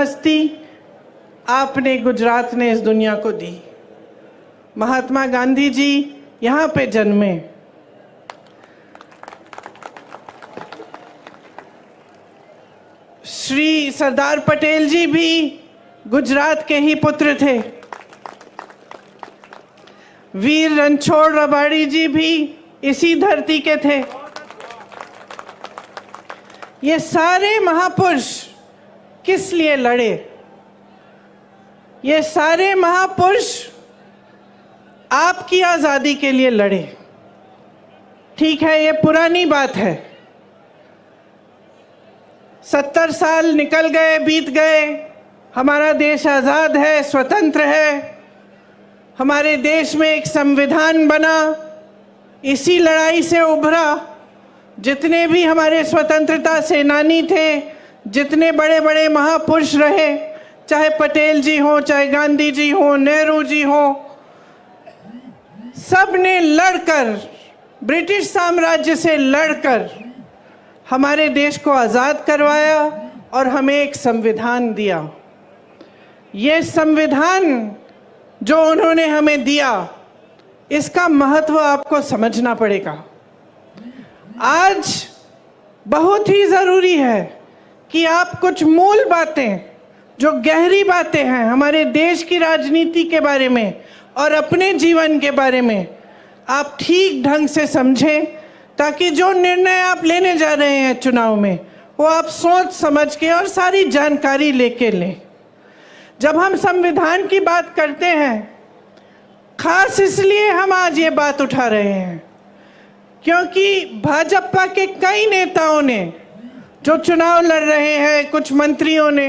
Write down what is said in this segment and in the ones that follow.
हस्ती आपने, गुजरात ने इस दुनिया को दी। महात्मा गांधी जी यहाँ पे जन्मे। श्री सरदार पटेल जी भी गुजरात के ही पुत्र थे। वीर रणछोड़ रबाड़ी जी भी इसी धरती के थे। ये सारे महापुरुष किस लिए लड़े? ये सारे महापुरुष आपकी आज़ादी के लिए लड़े। ठीक है, ये पुरानी बात है। 70 साल निकल गए, बीत गए, हमारा देश आज़ाद है, स्वतंत्र है। हमारे देश में एक संविधान बना, इसी लड़ाई से उभरा। जितने भी हमारे स्वतंत्रता सेनानी थे, जितने बड़े बड़े महापुरुष रहे, चाहे पटेल जी हो, चाहे गांधी जी हो, नेहरू जी हो, सब ने लड़कर, ब्रिटिश साम्राज्य से लड़कर हमारे देश को आज़ाद करवाया और हमें एक संविधान दिया। ये संविधान जो उन्होंने हमें दिया, इसका महत्व आपको समझना पड़ेगा। आज बहुत ही ज़रूरी है कि आप कुछ मूल बातें, जो गहरी बातें हैं हमारे देश की राजनीति के बारे में और अपने जीवन के बारे में, आप ठीक ढंग से समझें, ताकि जो निर्णय आप लेने जा रहे हैं चुनाव में, वो आप सोच समझ के और सारी जानकारी लेके लें। जब हम संविधान की बात करते हैं, खास इसलिए हम आज ये बात उठा रहे हैं क्योंकि भाजपा के कई नेताओं ने, जो चुनाव लड़ रहे हैं, कुछ मंत्रियों ने,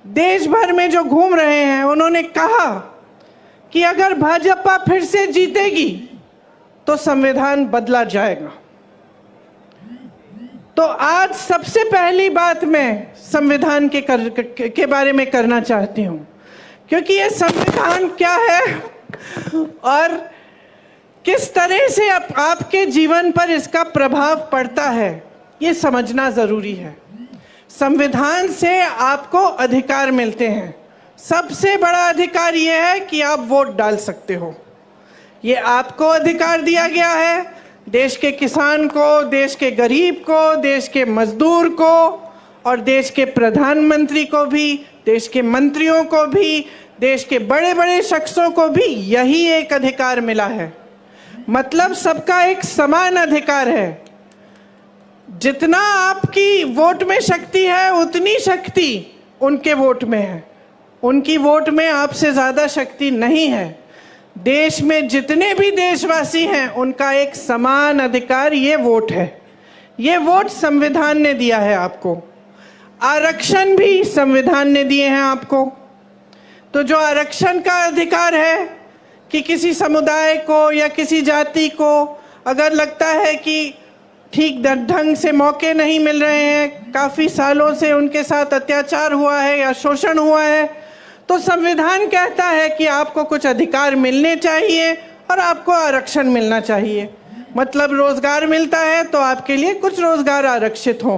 देश भर में जो घूम रहे हैं, उन्होंने कहा कि अगर भाजपा फिर से जीतेगी तो संविधान बदला जाएगा। तो आज सबसे पहली बात मैं संविधान के बारे में करना चाहती हूँ, क्योंकि ये संविधान क्या है और किस तरह से आपके जीवन पर इसका प्रभाव पड़ता है, ये समझना ज़रूरी है। संविधान से आपको अधिकार मिलते हैं। सबसे बड़ा अधिकार ये है कि आप वोट डाल सकते हो। ये आपको अधिकार दिया गया है, देश के किसान को, देश के गरीब को, देश के मजदूर को और देश के प्रधानमंत्री को भी, देश के मंत्रियों को भी, देश के बड़े बड़े शख्सों को भी यही एक अधिकार मिला है। मतलब सबका एक समान अधिकार है। जितना आपकी वोट में शक्ति है, उतनी शक्ति उनके वोट में है। उनकी वोट में आपसे ज़्यादा शक्ति नहीं है। देश में जितने भी देशवासी हैं, उनका एक समान अधिकार ये वोट है। ये वोट संविधान ने दिया है आपको। आरक्षण भी संविधान ने दिए हैं आपको। तो जो आरक्षण का अधिकार है कि किसी समुदाय को या किसी जाति को अगर लगता है कि ठीक ढंग से मौके नहीं मिल रहे हैं, काफ़ी सालों से उनके साथ अत्याचार हुआ है या शोषण हुआ है, तो संविधान कहता है कि आपको कुछ अधिकार मिलने चाहिए और आपको आरक्षण मिलना चाहिए। मतलब रोज़गार मिलता है तो आपके लिए कुछ रोज़गार आरक्षित हो,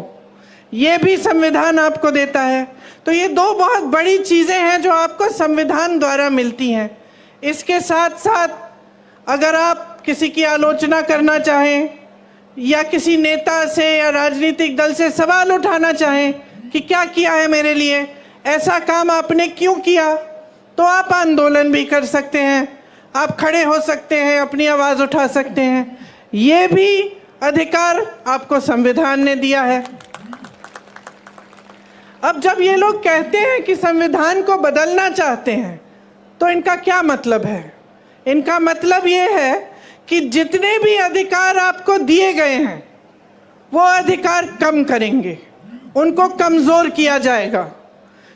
ये भी संविधान आपको देता है। तो ये दो बहुत बड़ी चीज़ें हैं जो आपको संविधान द्वारा मिलती हैं। इसके साथ साथ अगर आप किसी की आलोचना करना चाहें या किसी नेता से या राजनीतिक दल से सवाल उठाना चाहें कि क्या किया है मेरे लिए, ऐसा काम आपने क्यों किया, तो आप आंदोलन भी कर सकते हैं, आप खड़े हो सकते हैं, अपनी आवाज़ उठा सकते हैं। ये भी अधिकार आपको संविधान ने दिया है। अब जब ये लोग कहते हैं कि संविधान को बदलना चाहते हैं, तो इनका क्या मतलब है? इनका मतलब ये है कि जितने भी अधिकार आपको दिए गए हैं, वो अधिकार कम करेंगे, उनको कमज़ोर किया जाएगा।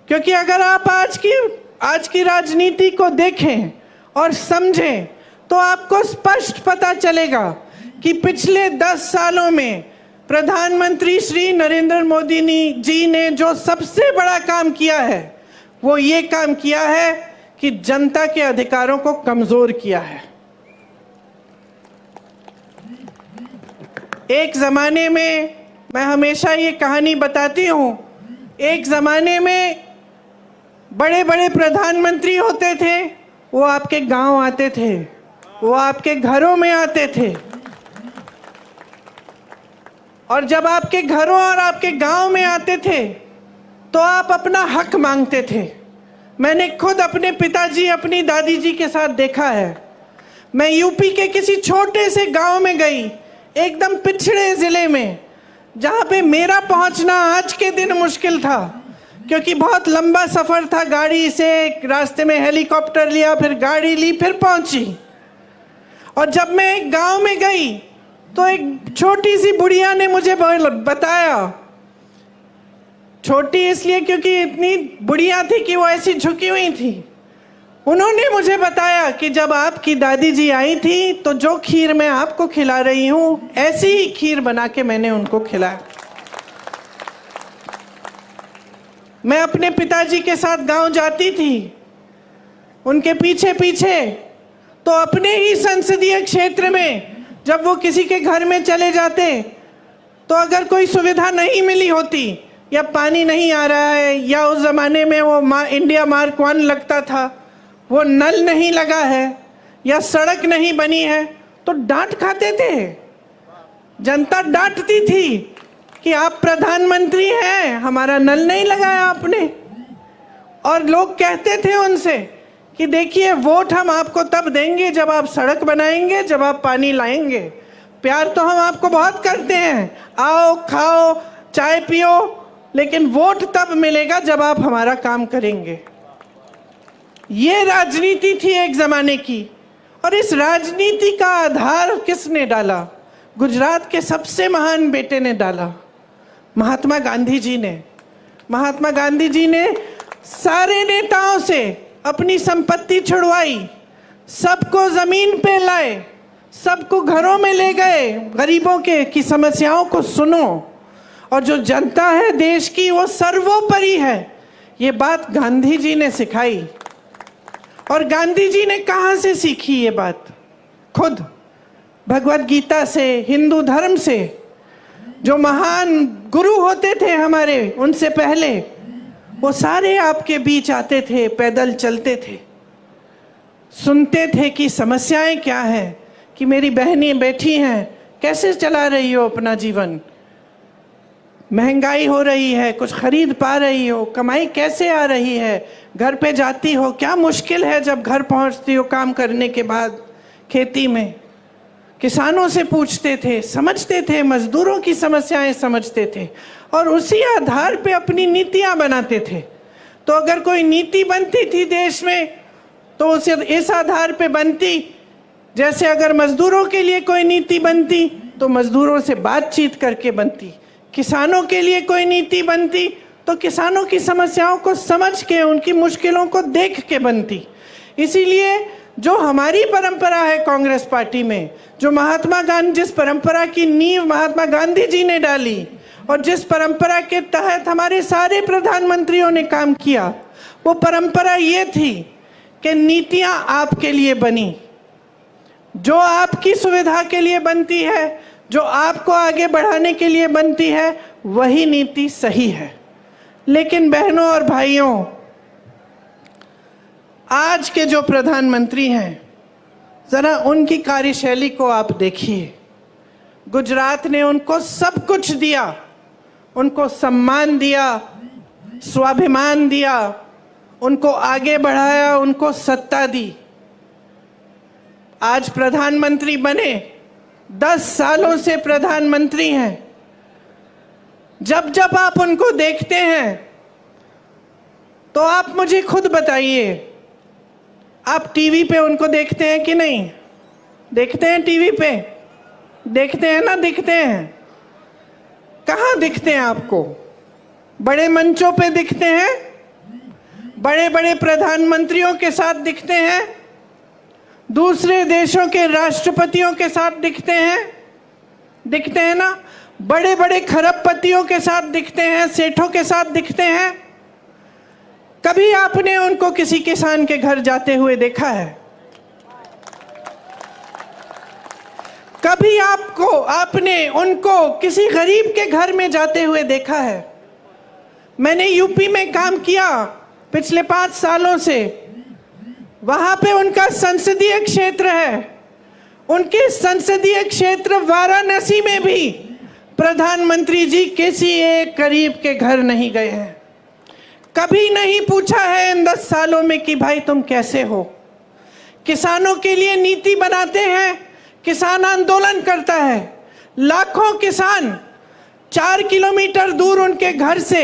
क्योंकि अगर आप आज की राजनीति को देखें और समझें, तो आपको स्पष्ट पता चलेगा कि पिछले 10 सालों में प्रधानमंत्री श्री नरेंद्र मोदी जी ने जो सबसे बड़ा काम किया है, वो ये काम किया है कि जनता के अधिकारों को कमज़ोर किया है। एक ज़माने में, मैं हमेशा ये कहानी बताती हूँ, एक ज़माने में बड़े बड़े प्रधानमंत्री होते थे, वो आपके गांव आते थे, वो आपके घरों में आते थे, और जब आपके घरों और आपके गांव में आते थे तो आप अपना हक मांगते थे। मैंने खुद अपने पिताजी, अपनी दादी जी के साथ देखा है। मैं यूपी के किसी छोटे से गांव में गई, एकदम पिछड़े जिले में, जहां पे मेरा पहुंचना आज के दिन मुश्किल था, क्योंकि बहुत लंबा सफर था। गाड़ी से, रास्ते में हेलीकॉप्टर लिया, फिर गाड़ी ली, फिर पहुंची। और जब मैं एक गांव में गई तो एक छोटी सी बुढ़िया ने मुझे बताया, छोटी इसलिए क्योंकि इतनी बुढ़िया थी कि वो ऐसी झुकी हुई थी। उन्होंने मुझे बताया कि जब आपकी दादी जी आई थी तो जो खीर मैं आपको खिला रही हूं, ऐसी ही खीर बना के मैंने उनको खिलाया। मैं अपने पिताजी के साथ गांव जाती थी, उनके पीछे पीछे, तो अपने ही संसदीय क्षेत्र में जब वो किसी के घर में चले जाते तो अगर कोई सुविधा नहीं मिली होती, या पानी नहीं आ रहा है, या उस ज़माने में वो इंडिया मार्क 1 लगता था, वो नल नहीं लगा है, या सड़क नहीं बनी है, तो डांट खाते थे। जनता डांटती थी कि आप प्रधानमंत्री हैं, हमारा नल नहीं लगाया आपने। और लोग कहते थे उनसे कि देखिए, वोट हम आपको तब देंगे जब आप सड़क बनाएंगे, जब आप पानी लाएंगे। प्यार तो हम आपको बहुत करते हैं, आओ खाओ चाय पियो, लेकिन वोट तब मिलेगा जब आप हमारा काम करेंगे। ये राजनीति थी एक जमाने की। और इस राजनीति का आधार किसने डाला? गुजरात के सबसे महान बेटे ने डाला, महात्मा गांधी जी ने। महात्मा गांधी जी ने सारे नेताओं से अपनी संपत्ति छुड़वाई, सबको जमीन पे लाए, सबको घरों में ले गए, गरीबों के की समस्याओं को सुनो, और जो जनता है देश की वो सर्वोपरि है। ये बात गांधी जी ने सिखाई। और गांधी जी ने कहाँ से सीखी ये बात? खुद भगवत गीता से, हिंदू धर्म से। जो महान गुरु होते थे हमारे, उनसे पहले वो सारे आपके बीच आते थे, पैदल चलते थे, सुनते थे कि समस्याएं क्या हैं, कि मेरी बहनें बैठी हैं, कैसे चला रही हो अपना जीवन, महंगाई हो रही है, कुछ खरीद पा रही हो, कमाई कैसे आ रही है, घर पे जाती हो, क्या मुश्किल है जब घर पहुंचती हो काम करने के बाद खेती में। किसानों से पूछते थे, समझते थे, मजदूरों की समस्याएं समझते थे, और उसी आधार पे अपनी नीतियां बनाते थे। तो अगर कोई नीति बनती थी देश में तो उसे इस आधार पे बनती, जैसे अगर मजदूरों के लिए कोई नीति बनती तो मजदूरों से बातचीत करके बनती, किसानों के लिए कोई नीति बनती तो किसानों की समस्याओं को समझ के, उनकी मुश्किलों को देख के बनती। इसीलिए जो हमारी परंपरा है कांग्रेस पार्टी में, जो महात्मा गांधी, जिस परंपरा की नींव महात्मा गांधी जी ने डाली और जिस परंपरा के तहत हमारे सारे प्रधानमंत्रियों ने काम किया, वो परंपरा ये थी कि नीतियां आपके लिए बनी, जो आपकी सुविधा के लिए बनती है, जो आपको आगे बढ़ाने के लिए बनती है, वही नीति सही है। लेकिन बहनों और भाइयों, आज के जो प्रधानमंत्री हैं, जरा उनकी कार्यशैली को आप देखिए। गुजरात ने उनको सब कुछ दिया, उनको सम्मान दिया, स्वाभिमान दिया, उनको आगे बढ़ाया, उनको सत्ता दी। आज प्रधानमंत्री बने, 10 सालों से प्रधानमंत्री हैं। जब जब आप उनको देखते हैं तो आप मुझे खुद बताइए, आप टीवी पे उनको देखते हैं कि नहीं? देखते हैं टीवी पे? देखते हैं ना? दिखते हैं। कहाँ दिखते हैं आपको? बड़े मंचों पे दिखते हैं, बड़े बड़े प्रधानमंत्रियों के साथ दिखते हैं, दूसरे देशों के राष्ट्रपतियों के साथ दिखते हैं ना? बड़े बड़े खरबपतियों के साथ दिखते हैं, सेठों के साथ दिखते हैं। कभी आपने उनको किसी किसान के घर जाते हुए देखा है? कभी आपने उनको किसी गरीब के घर में जाते हुए देखा है? मैंने यूपी में काम किया पिछले 5 सालों से वहां पे उनका संसदीय क्षेत्र है। उनके संसदीय क्षेत्र वाराणसी में भी प्रधानमंत्री जी किसी एक गरीब के घर नहीं गए हैं। कभी नहीं पूछा है इन 10 सालों में कि भाई तुम कैसे हो। किसानों के लिए नीति बनाते हैं, किसान आंदोलन करता है। लाखों किसान 4 किलोमीटर दूर उनके घर से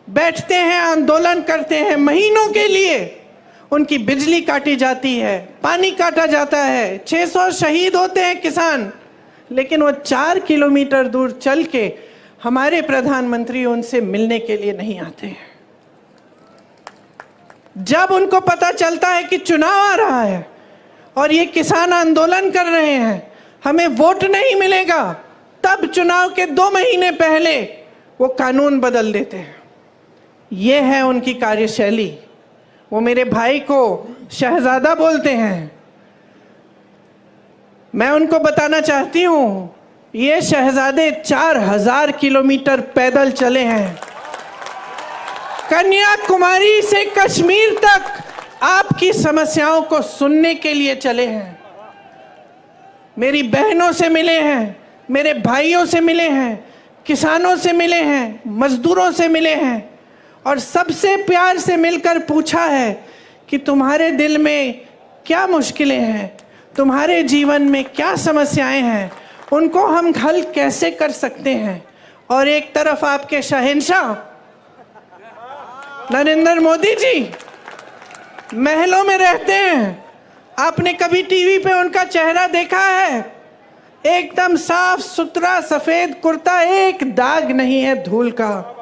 बैठते हैं, आंदोलन करते हैं। महीनों के लिए उनकी बिजली काटी जाती है, पानी काटा जाता है, 600 शहीद होते हैं किसान, लेकिन वो 4 किलोमीटर दूर चल के हमारे प्रधानमंत्री उनसे मिलने के लिए नहीं आते हैं। जब उनको पता चलता है कि चुनाव आ रहा है और ये किसान आंदोलन कर रहे हैं, हमें वोट नहीं मिलेगा, तब चुनाव के 2 महीने पहले वो कानून बदल देते हैं। ये है उनकी कार्यशैली। वो मेरे भाई को शहजादा बोलते हैं। मैं उनको बताना चाहती हूँ, ये शहजादे 4000 किलोमीटर पैदल चले हैं। कन्याकुमारी से कश्मीर तक आपकी समस्याओं को सुनने के लिए चले हैं। मेरी बहनों से मिले हैं, मेरे भाइयों से मिले हैं, किसानों से मिले हैं, मजदूरों से मिले हैं और सबसे प्यार से मिलकर पूछा है कि तुम्हारे दिल में क्या मुश्किलें हैं, तुम्हारे जीवन में क्या समस्याएं हैं, उनको हम हल कैसे कर सकते हैं। और एक तरफ आपके शहंशाह नरेंद्र मोदी जी महलों में रहते हैं। आपने कभी टीवी पे उनका चेहरा देखा है? एकदम साफ सुथरा सफेद कुर्ता, एक दाग नहीं है धूल का,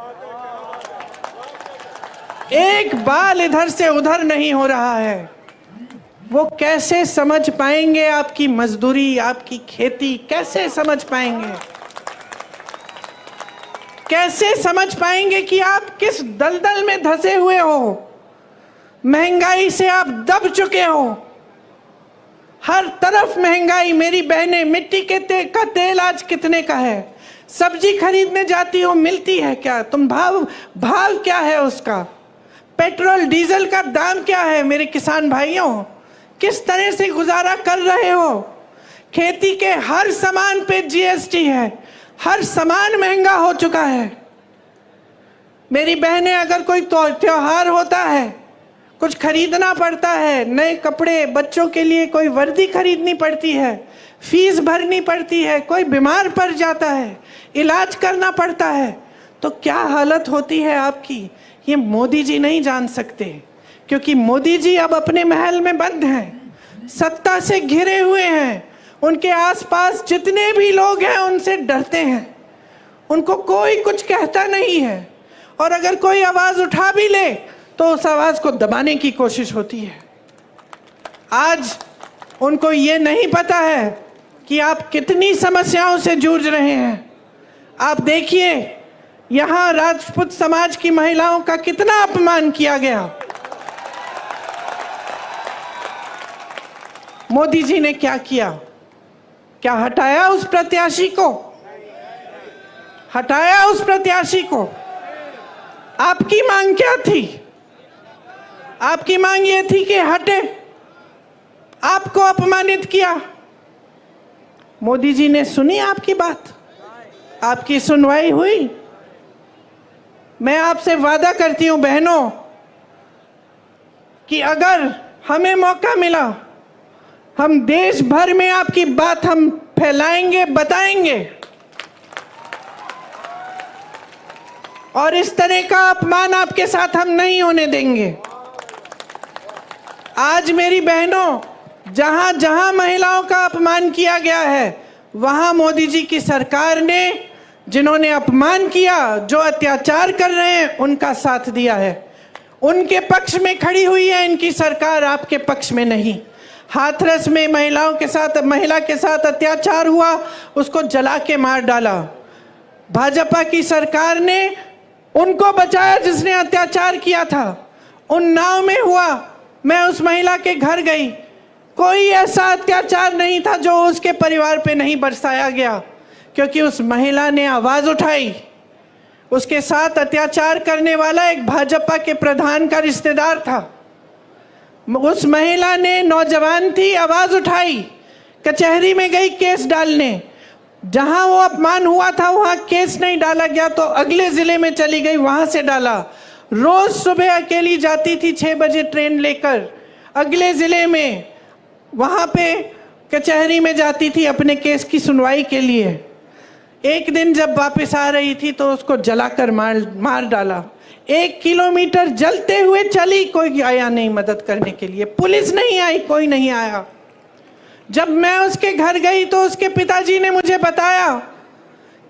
एक बाल इधर से उधर नहीं हो रहा है। वो कैसे समझ पाएंगे आपकी मजदूरी, आपकी खेती? कैसे समझ पाएंगे? कैसे समझ पाएंगे कि आप किस दलदल में धंसे हुए हो? महंगाई से आप दब चुके हो। हर तरफ महंगाई। मेरी बहनें, मिट्टी के का तेल आज कितने का है? सब्जी खरीदने जाती हो, मिलती है क्या? तुम भाव क्या है उसका? पेट्रोल डीजल का दाम क्या है? मेरे किसान भाइयों, किस तरह से गुजारा कर रहे हो? खेती के हर सामान पे जीएसटी है, हर सामान महंगा हो चुका है। मेरी बहनें, अगर कोई त्योहार होता है, कुछ खरीदना पड़ता है, नए कपड़े, बच्चों के लिए कोई वर्दी खरीदनी पड़ती है, फीस भरनी पड़ती है, कोई बीमार पड़ जाता है, इलाज करना पड़ता है, तो क्या हालत होती है आपकी? ये मोदी जी नहीं जान सकते, क्योंकि मोदी जी अब अपने महल में बंद हैं, सत्ता से घिरे हुए हैं। उनके आसपास जितने भी लोग हैं उनसे डरते हैं, उनको कोई कुछ कहता नहीं है, और अगर कोई आवाज उठा भी ले तो उस आवाज को दबाने की कोशिश होती है। आज उनको ये नहीं पता है कि आप कितनी समस्याओं से जूझ रहे हैं। आप देखिए, यहां राजपूत समाज की महिलाओं का कितना अपमान किया गया। मोदी जी ने क्या किया? क्या हटाया उस प्रत्याशी को? हटाया उस प्रत्याशी को? आपकी मांग क्या थी? आपकी मांग ये थी कि हटे, आपको अपमानित किया। मोदी जी ने सुनी आपकी बात? आपकी सुनवाई हुई? मैं आपसे वादा करती हूं बहनों कि अगर हमें मौका मिला, हम देश भर में आपकी बात हम फैलाएंगे, बताएंगे, और इस तरह का अपमान आपके साथ हम नहीं होने देंगे। आज मेरी बहनों, जहां जहां महिलाओं का अपमान किया गया है, वहां मोदी जी की सरकार ने जिन्होंने अपमान किया, जो अत्याचार कर रहे हैं, उनका साथ दिया है, उनके पक्ष में खड़ी हुई है इनकी सरकार, आपके पक्ष में नहीं। हाथरस में महिला के साथ अत्याचार हुआ, उसको जला के मार डाला। भाजपा की सरकार ने उनको बचाया जिसने अत्याचार किया था। उन्नाव में हुआ, मैं उस महिला के घर गई, कोई ऐसा अत्याचार नहीं था जो उसके परिवार पे नहीं बरसाया गया, क्योंकि उस महिला ने आवाज उठाई, उसके साथ अत्याचार करने वाला एक भाजपा के प्रधान का रिश्तेदार था। उस महिला ने, नौजवान थी, आवाज उठाई, कचहरी में गई केस डालने। जहां वो अपमान हुआ था वहां केस नहीं डाला गया तो अगले जिले में चली गई, वहां से डाला। रोज सुबह अकेली जाती थी 6 बजे ट्रेन लेकर अगले जिले में, वहां पे कचहरी में जाती थी अपने केस की सुनवाई के लिए। एक दिन जब वापस आ रही थी तो उसको जलाकर मार डाला। 1 किलोमीटर जलते हुए चली, कोई आया नहीं मदद करने के लिए, पुलिस नहीं आई, कोई नहीं आया। जब मैं उसके घर गई तो उसके पिताजी ने मुझे बताया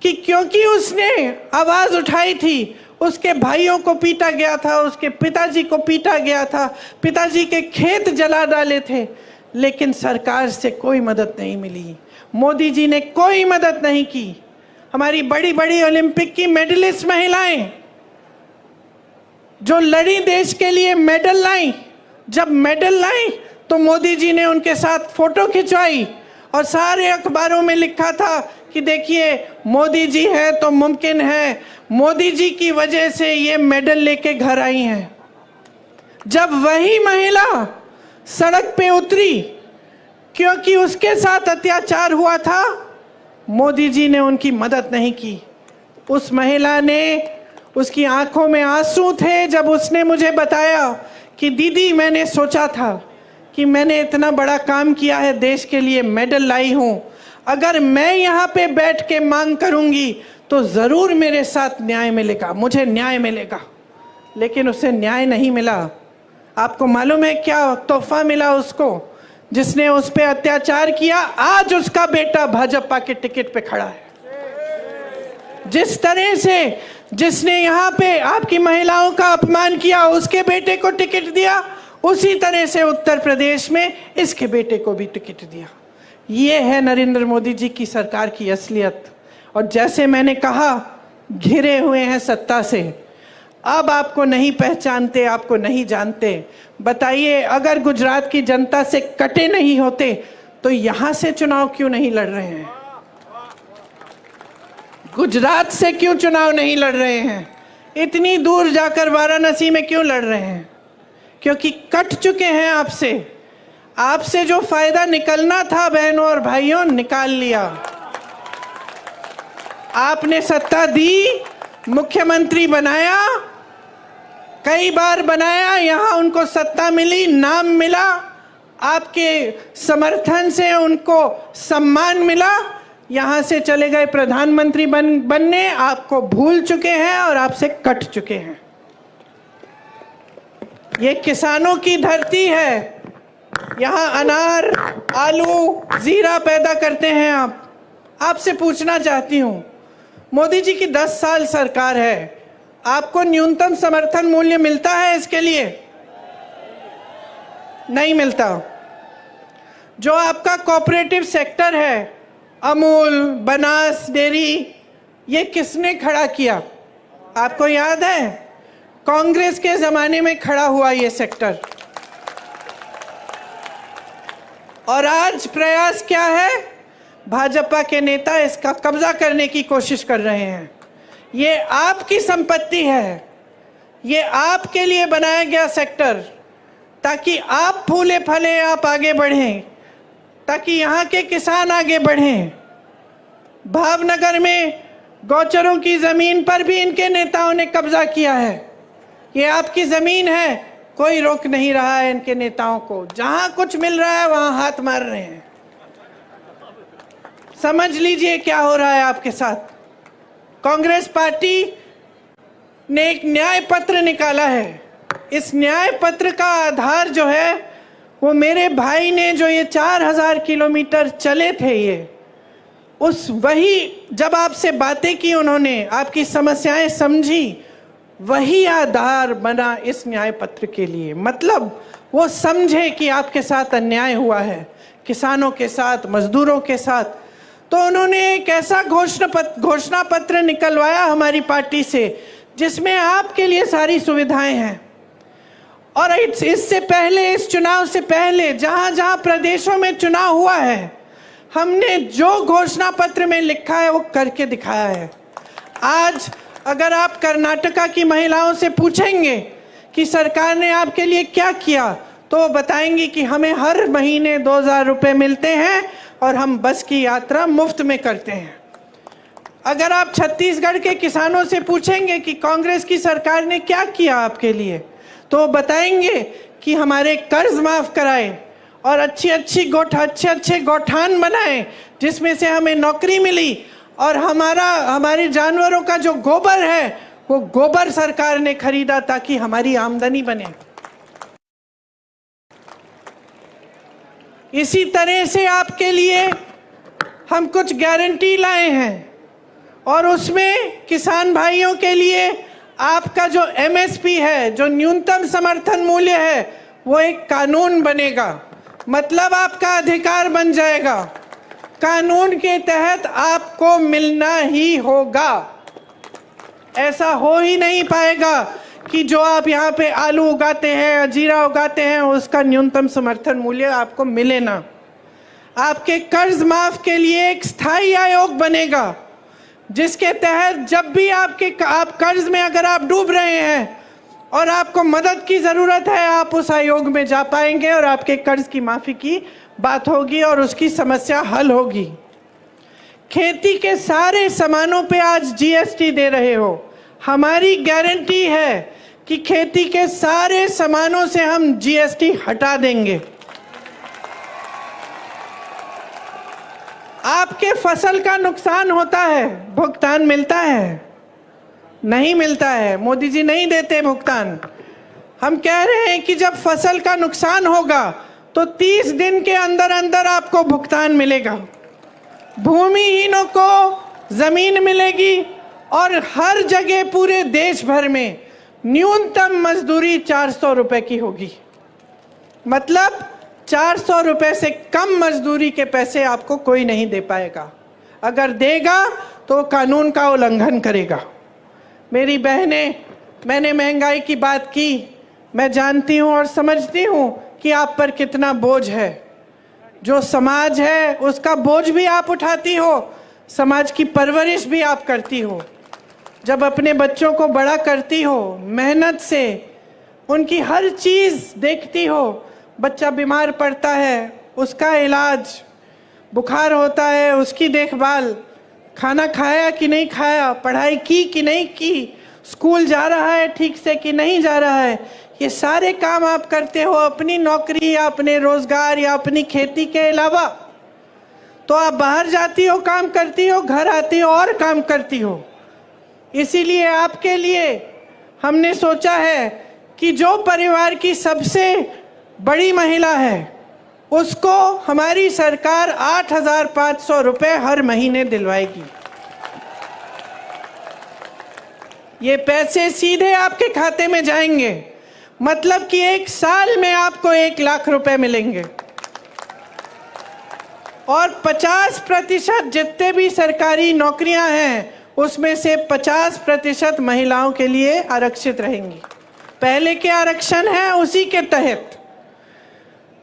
कि क्योंकि उसने आवाज उठाई थी, उसके भाइयों को पीटा गया था, उसके पिताजी को पीटा गया था, पिताजी के खेत जला डाले थे, लेकिन सरकार से कोई मदद नहीं मिली। मोदी जी ने कोई मदद नहीं की। हमारी बड़ी बड़ी ओलंपिक की मेडलिस्ट महिलाएं जो लड़ी, देश के लिए मेडल लाई, जब मेडल लाई तो मोदी जी ने उनके साथ फोटो खिंचवाई और सारे अखबारों में लिखा था कि देखिए मोदी जी है तो मुमकिन है, मोदी जी की वजह से ये मेडल लेके घर आई हैं। जब वही महिला सड़क पे उतरी क्योंकि उसके साथ अत्याचार हुआ था, मोदी जी ने उनकी मदद नहीं की। उस महिला ने, उसकी आंखों में आंसू थे जब उसने मुझे बताया कि दीदी मैंने सोचा था कि मैंने इतना बड़ा काम किया है, देश के लिए मेडल लाई हूँ, अगर मैं यहाँ पे बैठ के मांग करूँगी तो ज़रूर मेरे साथ न्याय मिलेगा, मुझे न्याय मिलेगा। लेकिन उसे न्याय नहीं मिला। आपको मालूम है क्या तोहफा मिला उसको, जिसने उस पर अत्याचार किया? आज उसका बेटा भाजपा के टिकट पे खड़ा है। जिस तरह से जिसने यहाँ पे आपकी महिलाओं का अपमान किया, उसके बेटे को टिकट दिया, उसी तरह से उत्तर प्रदेश में इसके बेटे को भी टिकट दिया। ये है नरेंद्र मोदी जी की सरकार की असलियत। और जैसे मैंने कहा, घिरे हुए हैं सत्ता से, अब आपको नहीं पहचानते, आपको नहीं जानते। बताइए, अगर गुजरात की जनता से कटे नहीं होते तो यहां से चुनाव क्यों नहीं लड़ रहे हैं? गुजरात से क्यों चुनाव नहीं लड़ रहे हैं? इतनी दूर जाकर वाराणसी में क्यों लड़ रहे हैं? क्योंकि कट चुके हैं आपसे। आपसे जो फायदा निकलना था बहनों और भाइयों, निकाल लिया। आपने सत्ता दी, मुख्यमंत्री बनाया, कई बार बनाया, यहां उनको सत्ता मिली, नाम मिला, आपके समर्थन से उनको सम्मान मिला, यहां से चले गए प्रधानमंत्री बनने, आपको भूल चुके हैं और आपसे कट चुके हैं। ये किसानों की धरती है, यहाँ अनार, आलू, जीरा पैदा करते हैं आप। आपसे पूछना चाहती हूँ, मोदी जी की 10 साल सरकार है, आपको न्यूनतम समर्थन मूल्य मिलता है इसके लिए? नहीं मिलता। जो आपका कोऑपरेटिव सेक्टर है, अमूल, बनास डेयरी, ये किसने खड़ा किया? आपको याद है? कांग्रेस के जमाने में खड़ा हुआ ये सेक्टर। और आज प्रयास क्या है? भाजपा के नेता इसका कब्जा करने की कोशिश कर रहे हैं। ये आपकी संपत्ति है, ये आपके लिए बनाया गया सेक्टर, ताकि आप फूले फले, आप आगे बढ़ें, ताकि यहाँ के किसान आगे बढ़ें। भावनगर में गौचरों की जमीन पर भी इनके नेताओं ने कब्जा किया है। ये आपकी जमीन है, कोई रोक नहीं रहा है इनके नेताओं को। जहां कुछ मिल रहा है वहां हाथ मार रहे हैं। समझ लीजिए क्या हो रहा है आपके साथ। कांग्रेस पार्टी ने एक न्याय पत्र निकाला है। इस न्याय पत्र का आधार जो है वो मेरे भाई ने, जो ये 4000 किलोमीटर चले थे, ये उस वही जब आपसे बातें की उन्होंने, आपकी समस्याएं समझी, वही आधार बना इस न्याय पत्र के लिए। मतलब वो समझे कि आपके साथ अन्याय हुआ है, किसानों के साथ, मजदूरों के साथ। तो उन्होंने एक ऐसा घोषणा पत्र निकलवाया हमारी पार्टी से, जिसमें आपके लिए सारी सुविधाएं हैं। और इससे पहले, इस चुनाव से पहले, जहां जहां प्रदेशों में चुनाव हुआ है, हमने जो घोषणा पत्र में लिखा है वो करके दिखाया है। आज अगर आप कर्नाटका की महिलाओं से पूछेंगे कि सरकार ने आपके लिए क्या किया, तो वो बताएंगी कि हमें हर महीने 2000 रुपये मिलते हैं और हम बस की यात्रा मुफ्त में करते हैं। अगर आप छत्तीसगढ़ के किसानों से पूछेंगे कि कांग्रेस की सरकार ने क्या किया आपके लिए, तो बताएंगे कि हमारे कर्ज माफ कराए और अच्छे गौठान बनाए जिसमें से हमें नौकरी मिली, और हमारे जानवरों का जो गोबर है वो गोबर सरकार ने खरीदा ताकि हमारी आमदनी बने। इसी तरह से आपके लिए हम कुछ गारंटी लाए हैं और उसमें किसान भाइयों के लिए आपका जो एमएसपी है, जो न्यूनतम समर्थन मूल्य है, वो एक कानून बनेगा। मतलब आपका अधिकार बन जाएगा। कानून के तहत आपको मिलना ही होगा। ऐसा हो ही नहीं पाएगा कि जो आप यहाँ पे आलू उगाते हैं, जीरा उगाते हैं, उसका न्यूनतम समर्थन मूल्य आपको मिले ना। आपके कर्ज माफ के लिए एक स्थायी आयोग बनेगा जिसके तहत जब भी आप कर्ज में अगर आप डूब रहे हैं और आपको मदद की ज़रूरत है, आप उस आयोग में जा पाएंगे और आपके कर्ज की माफ़ी की बात होगी और उसकी समस्या हल होगी। खेती के सारे सामानों पे आज जीएसटी दे रहे हो। हमारी गारंटी है कि खेती के सारे सामानों से हम जीएसटी हटा देंगे। आपके फसल का नुकसान होता है, भुगतान मिलता है? नहीं मिलता है। मोदी जी नहीं देते भुगतान। हम कह रहे हैं कि जब फसल का नुकसान होगा तो 30 दिन के अंदर अंदर आपको भुगतान मिलेगा। भूमिहीनों को जमीन मिलेगी और हर जगह पूरे देश भर में न्यूनतम मजदूरी 400 रुपए की होगी। मतलब 400 रुपए से कम मजदूरी के पैसे आपको कोई नहीं दे पाएगा। अगर देगा तो कानून का उल्लंघन करेगा। मेरी बहनें, मैंने महंगाई की बात की। मैं जानती हूँ और समझती हूँ कि आप पर कितना बोझ है। जो समाज है उसका बोझ भी आप उठाती हो, समाज की परवरिश भी आप करती हो। जब अपने बच्चों को बड़ा करती हो, मेहनत से उनकी हर चीज़ देखती हो, बच्चा बीमार पड़ता है उसका इलाज, बुखार होता है उसकी देखभाल, खाना खाया कि नहीं खाया, पढ़ाई की कि नहीं की, स्कूल जा रहा है ठीक से कि नहीं जा रहा है, ये सारे काम आप करते हो अपनी नौकरी या अपने रोजगार या अपनी खेती के अलावा। तो आप बाहर जाती हो, काम करती हो, घर आती हो और काम करती हो। इसीलिए आपके लिए हमने सोचा है कि जो परिवार की सबसे बड़ी महिला है उसको हमारी सरकार 8,500 रुपये हर महीने दिलवाएगी। ये पैसे सीधे आपके खाते में जाएंगे। मतलब कि 1 साल में आपको 1 लाख रुपए मिलेंगे और 50% जितने भी सरकारी नौकरियां हैं उसमें से 50% महिलाओं के लिए आरक्षित रहेंगी। पहले के आरक्षण है उसी के तहत।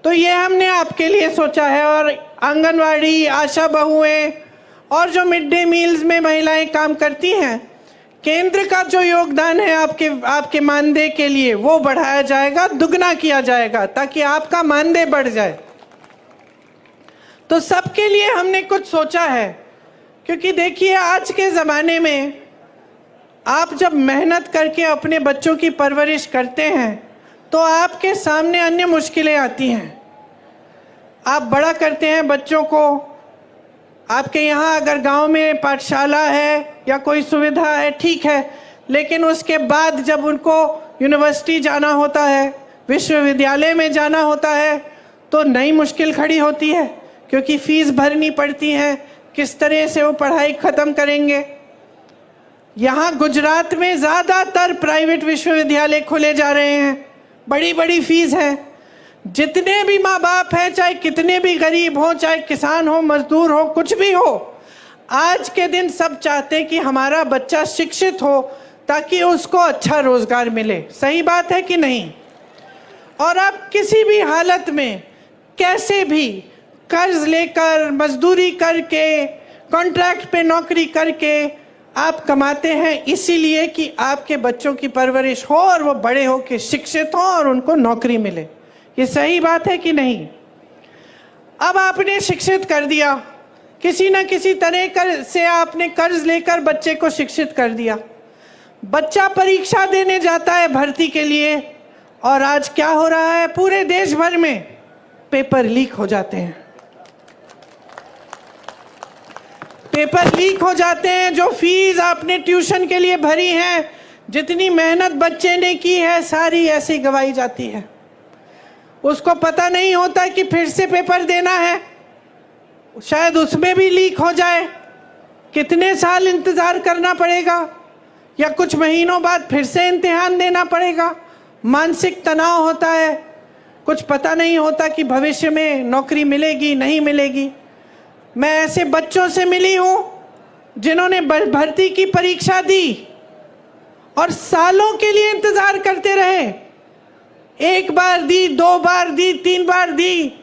तो ये हमने आपके लिए सोचा है। और आंगनवाड़ी, आशा बहुएं और जो मिड डे मील्स में महिलाएं काम करती हैं, केंद्र का जो योगदान है आपके मानदेय के लिए वो बढ़ाया जाएगा, दुगना किया जाएगा ताकि आपका मानदेय बढ़ जाए। तो सबके लिए हमने कुछ सोचा है, क्योंकि देखिए आज के ज़माने में आप जब मेहनत करके अपने बच्चों की परवरिश करते हैं तो आपके सामने अन्य मुश्किलें आती हैं। आप बड़ा करते हैं बच्चों को, आपके यहाँ अगर गांव में पाठशाला है या कोई सुविधा है ठीक है, लेकिन उसके बाद जब उनको यूनिवर्सिटी जाना होता है, विश्वविद्यालय में जाना होता है, तो नई मुश्किल खड़ी होती है, क्योंकि फीस भरनी पड़ती है। किस तरह से वो पढ़ाई ख़त्म करेंगे। यहाँ गुजरात में ज़्यादातर प्राइवेट विश्वविद्यालय खुले जा रहे हैं, बड़ी बड़ी फीस है। जितने भी माँ बाप हैं, चाहे कितने भी गरीब हो, चाहे किसान हो, मजदूर हो, कुछ भी हो, आज के दिन सब चाहते हैं कि हमारा बच्चा शिक्षित हो ताकि उसको अच्छा रोजगार मिले। सही बात है कि नहीं? और आप किसी भी हालत में कैसे भी कर्ज लेकर, मजदूरी करके, कॉन्ट्रैक्ट पे नौकरी करके आप कमाते हैं इसीलिए कि आपके बच्चों की परवरिश हो और वो बड़े हो के शिक्षित हो और उनको नौकरी मिले। ये सही बात है कि नहीं? अब आपने शिक्षित कर दिया, किसी न किसी तरह से आपने कर्ज लेकर बच्चे को शिक्षित कर दिया। बच्चा परीक्षा देने जाता है भर्ती के लिए, और आज क्या हो रहा है? पूरे देश भर में पेपर लीक हो जाते हैं। पेपर लीक हो जाते हैं। जो फीस आपने ट्यूशन के लिए भरी है, जितनी मेहनत बच्चे ने की है, सारी ऐसे ही गवाई जाती है। उसको पता नहीं होता कि फिर से पेपर देना है, शायद उसमें भी लीक हो जाए। कितने साल इंतज़ार करना पड़ेगा, या कुछ महीनों बाद फिर से इम्तिहान देना पड़ेगा। मानसिक तनाव होता है, कुछ पता नहीं होता कि भविष्य में नौकरी मिलेगी नहीं मिलेगी। मैं ऐसे बच्चों से मिली हूँ जिन्होंने भर्ती की परीक्षा दी और सालों के लिए इंतज़ार करते रहे। एक बार दी, 2 बार दी, 3 बार दी,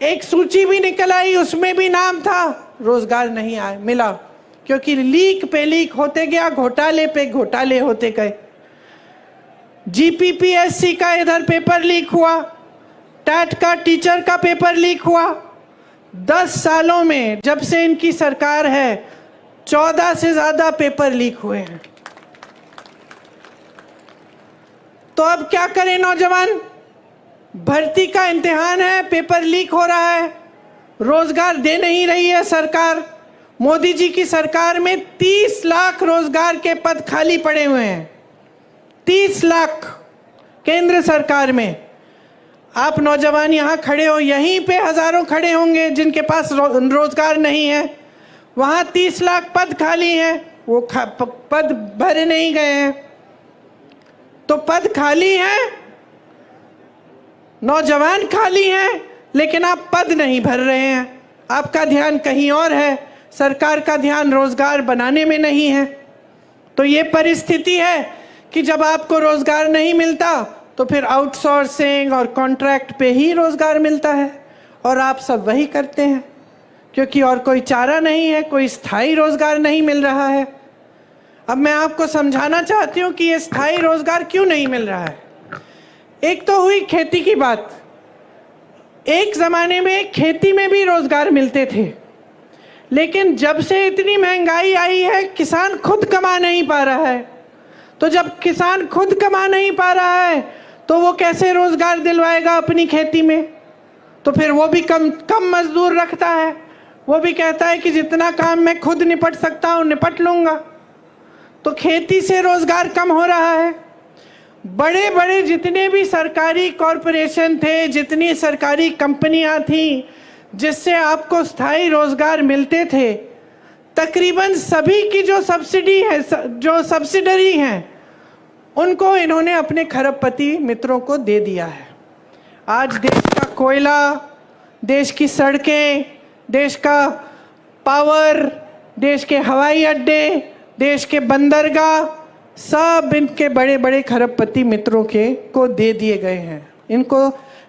एक सूची भी निकल आई, उसमें भी नाम था, रोजगार नहीं आया मिला, क्योंकि लीक पे लीक होते गया, घोटाले पे घोटाले होते गए। जीपीपीएससी का इधर पेपर लीक हुआ, टैट का टीचर का पेपर लीक हुआ। 10 सालों में जब से इनकी सरकार है 14 से ज्यादा पेपर लीक हुए हैं। तो अब क्या करें नौजवान? भर्ती का इम्तिहान है, पेपर लीक हो रहा है, रोजगार दे नहीं रही है सरकार। मोदी जी की सरकार में 30 लाख रोजगार के पद खाली पड़े हुए हैं। 30 लाख केंद्र सरकार में। आप नौजवान यहाँ खड़े हो, यहीं पे हजारों खड़े होंगे जिनके पास रोजगार नहीं है। वहाँ 30 लाख पद खाली हैं, वो पद भरे नहीं गए हैं। तो पद खाली हैं, नौजवान खाली हैं, लेकिन आप पद नहीं भर रहे हैं। आपका ध्यान कहीं और है, सरकार का ध्यान रोजगार बनाने में नहीं है। तो ये परिस्थिति है कि जब आपको रोजगार नहीं मिलता तो फिर आउटसोर्सिंग और कॉन्ट्रैक्ट पे ही रोजगार मिलता है, और आप सब वही करते हैं क्योंकि और कोई चारा नहीं है, कोई स्थायी रोजगार नहीं मिल रहा है। अब मैं आपको समझाना चाहती हूँ कि ये स्थायी रोजगार क्यों नहीं मिल रहा है। एक तो हुई खेती की बात। एक ज़माने में खेती में भी रोजगार मिलते थे, लेकिन जब से इतनी महंगाई आई है किसान खुद कमा नहीं पा रहा है। तो जब किसान खुद कमा नहीं पा रहा है तो वो कैसे रोजगार दिलवाएगा अपनी खेती में? तो फिर वो भी कम मजदूर रखता है। वो भी कहता है कि जितना काम मैं खुद निपट सकता हूँ निपट लूँगा। तो खेती से रोजगार कम हो रहा है। बड़े बड़े जितने भी सरकारी कॉरपोरेशन थे, जितनी सरकारी कंपनियां थीं जिससे आपको स्थायी रोजगार मिलते थे, तकरीबन सभी की जो सब्सिडी है, जो सब्सिडरी हैं, उनको इन्होंने अपने खरबपति मित्रों को दे दिया है। आज देश का कोयला, देश की सड़कें, देश का पावर, देश के हवाई अड्डे, देश के बंदरगाह, सब इनके बड़े बड़े खरबपति मित्रों को दे दिए गए हैं। इनको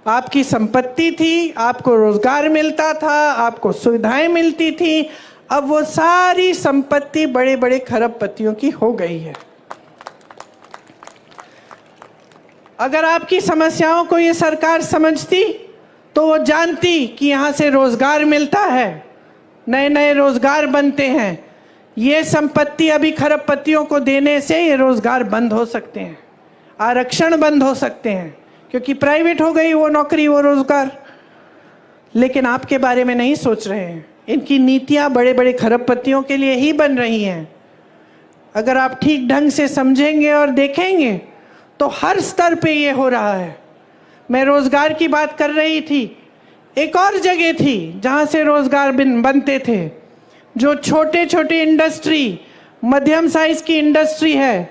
आपकी संपत्ति थी, आपको रोजगार मिलता था, आपको सुविधाएं मिलती थी, अब वो सारी संपत्ति बड़े बड़े खरबपतियों की हो गई है। अगर आपकी समस्याओं को ये सरकार समझती तो वो जानती कि यहाँ से रोजगार मिलता है, नए नए रोजगार बनते हैं। ये संपत्ति अभी खरबपतियों को देने से ये रोजगार बंद हो सकते हैं, आरक्षण बंद हो सकते हैं, क्योंकि प्राइवेट हो गई वो नौकरी, वो रोजगार। लेकिन आपके बारे में नहीं सोच रहे हैं। इनकी नीतियां बड़े बड़े खरबपतियों के लिए ही बन रही हैं। अगर आप ठीक ढंग से समझेंगे और देखेंगे तो हर स्तर पे ये हो रहा है। मैं रोजगार की बात कर रही थी, एक और जगह थी जहां से रोजगार बनते थे, जो छोटे छोटे इंडस्ट्री, मध्यम साइज की इंडस्ट्री है,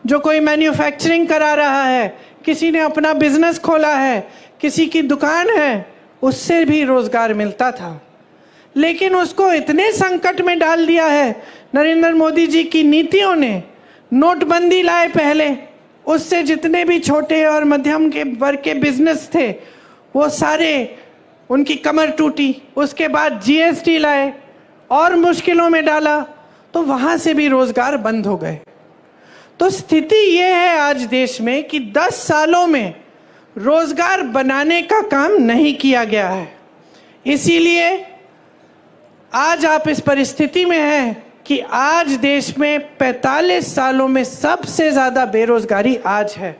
जो कोई मैन्युफैक्चरिंग करा रहा है, किसी ने अपना बिजनेस खोला है, किसी की दुकान है, उससे भी रोजगार मिलता था। लेकिन उसको इतने संकट में डाल दिया है नरेंद्र मोदी जी की नीतियों ने। नोटबंदी लाए पहले, उससे जितने भी छोटे और मध्यम के वर्ग के बिजनेस थे वो सारे, उनकी कमर टूटी। उसके बाद जीएसटी लाए और मुश्किलों में डाला। तो वहाँ से भी रोजगार बंद हो गए। तो स्थिति ये है आज देश में कि 10 सालों में रोजगार बनाने का काम नहीं किया गया है। इसीलिए आज आप इस परिस्थिति में हैं कि आज देश में 45 सालों में सबसे ज़्यादा बेरोजगारी आज है।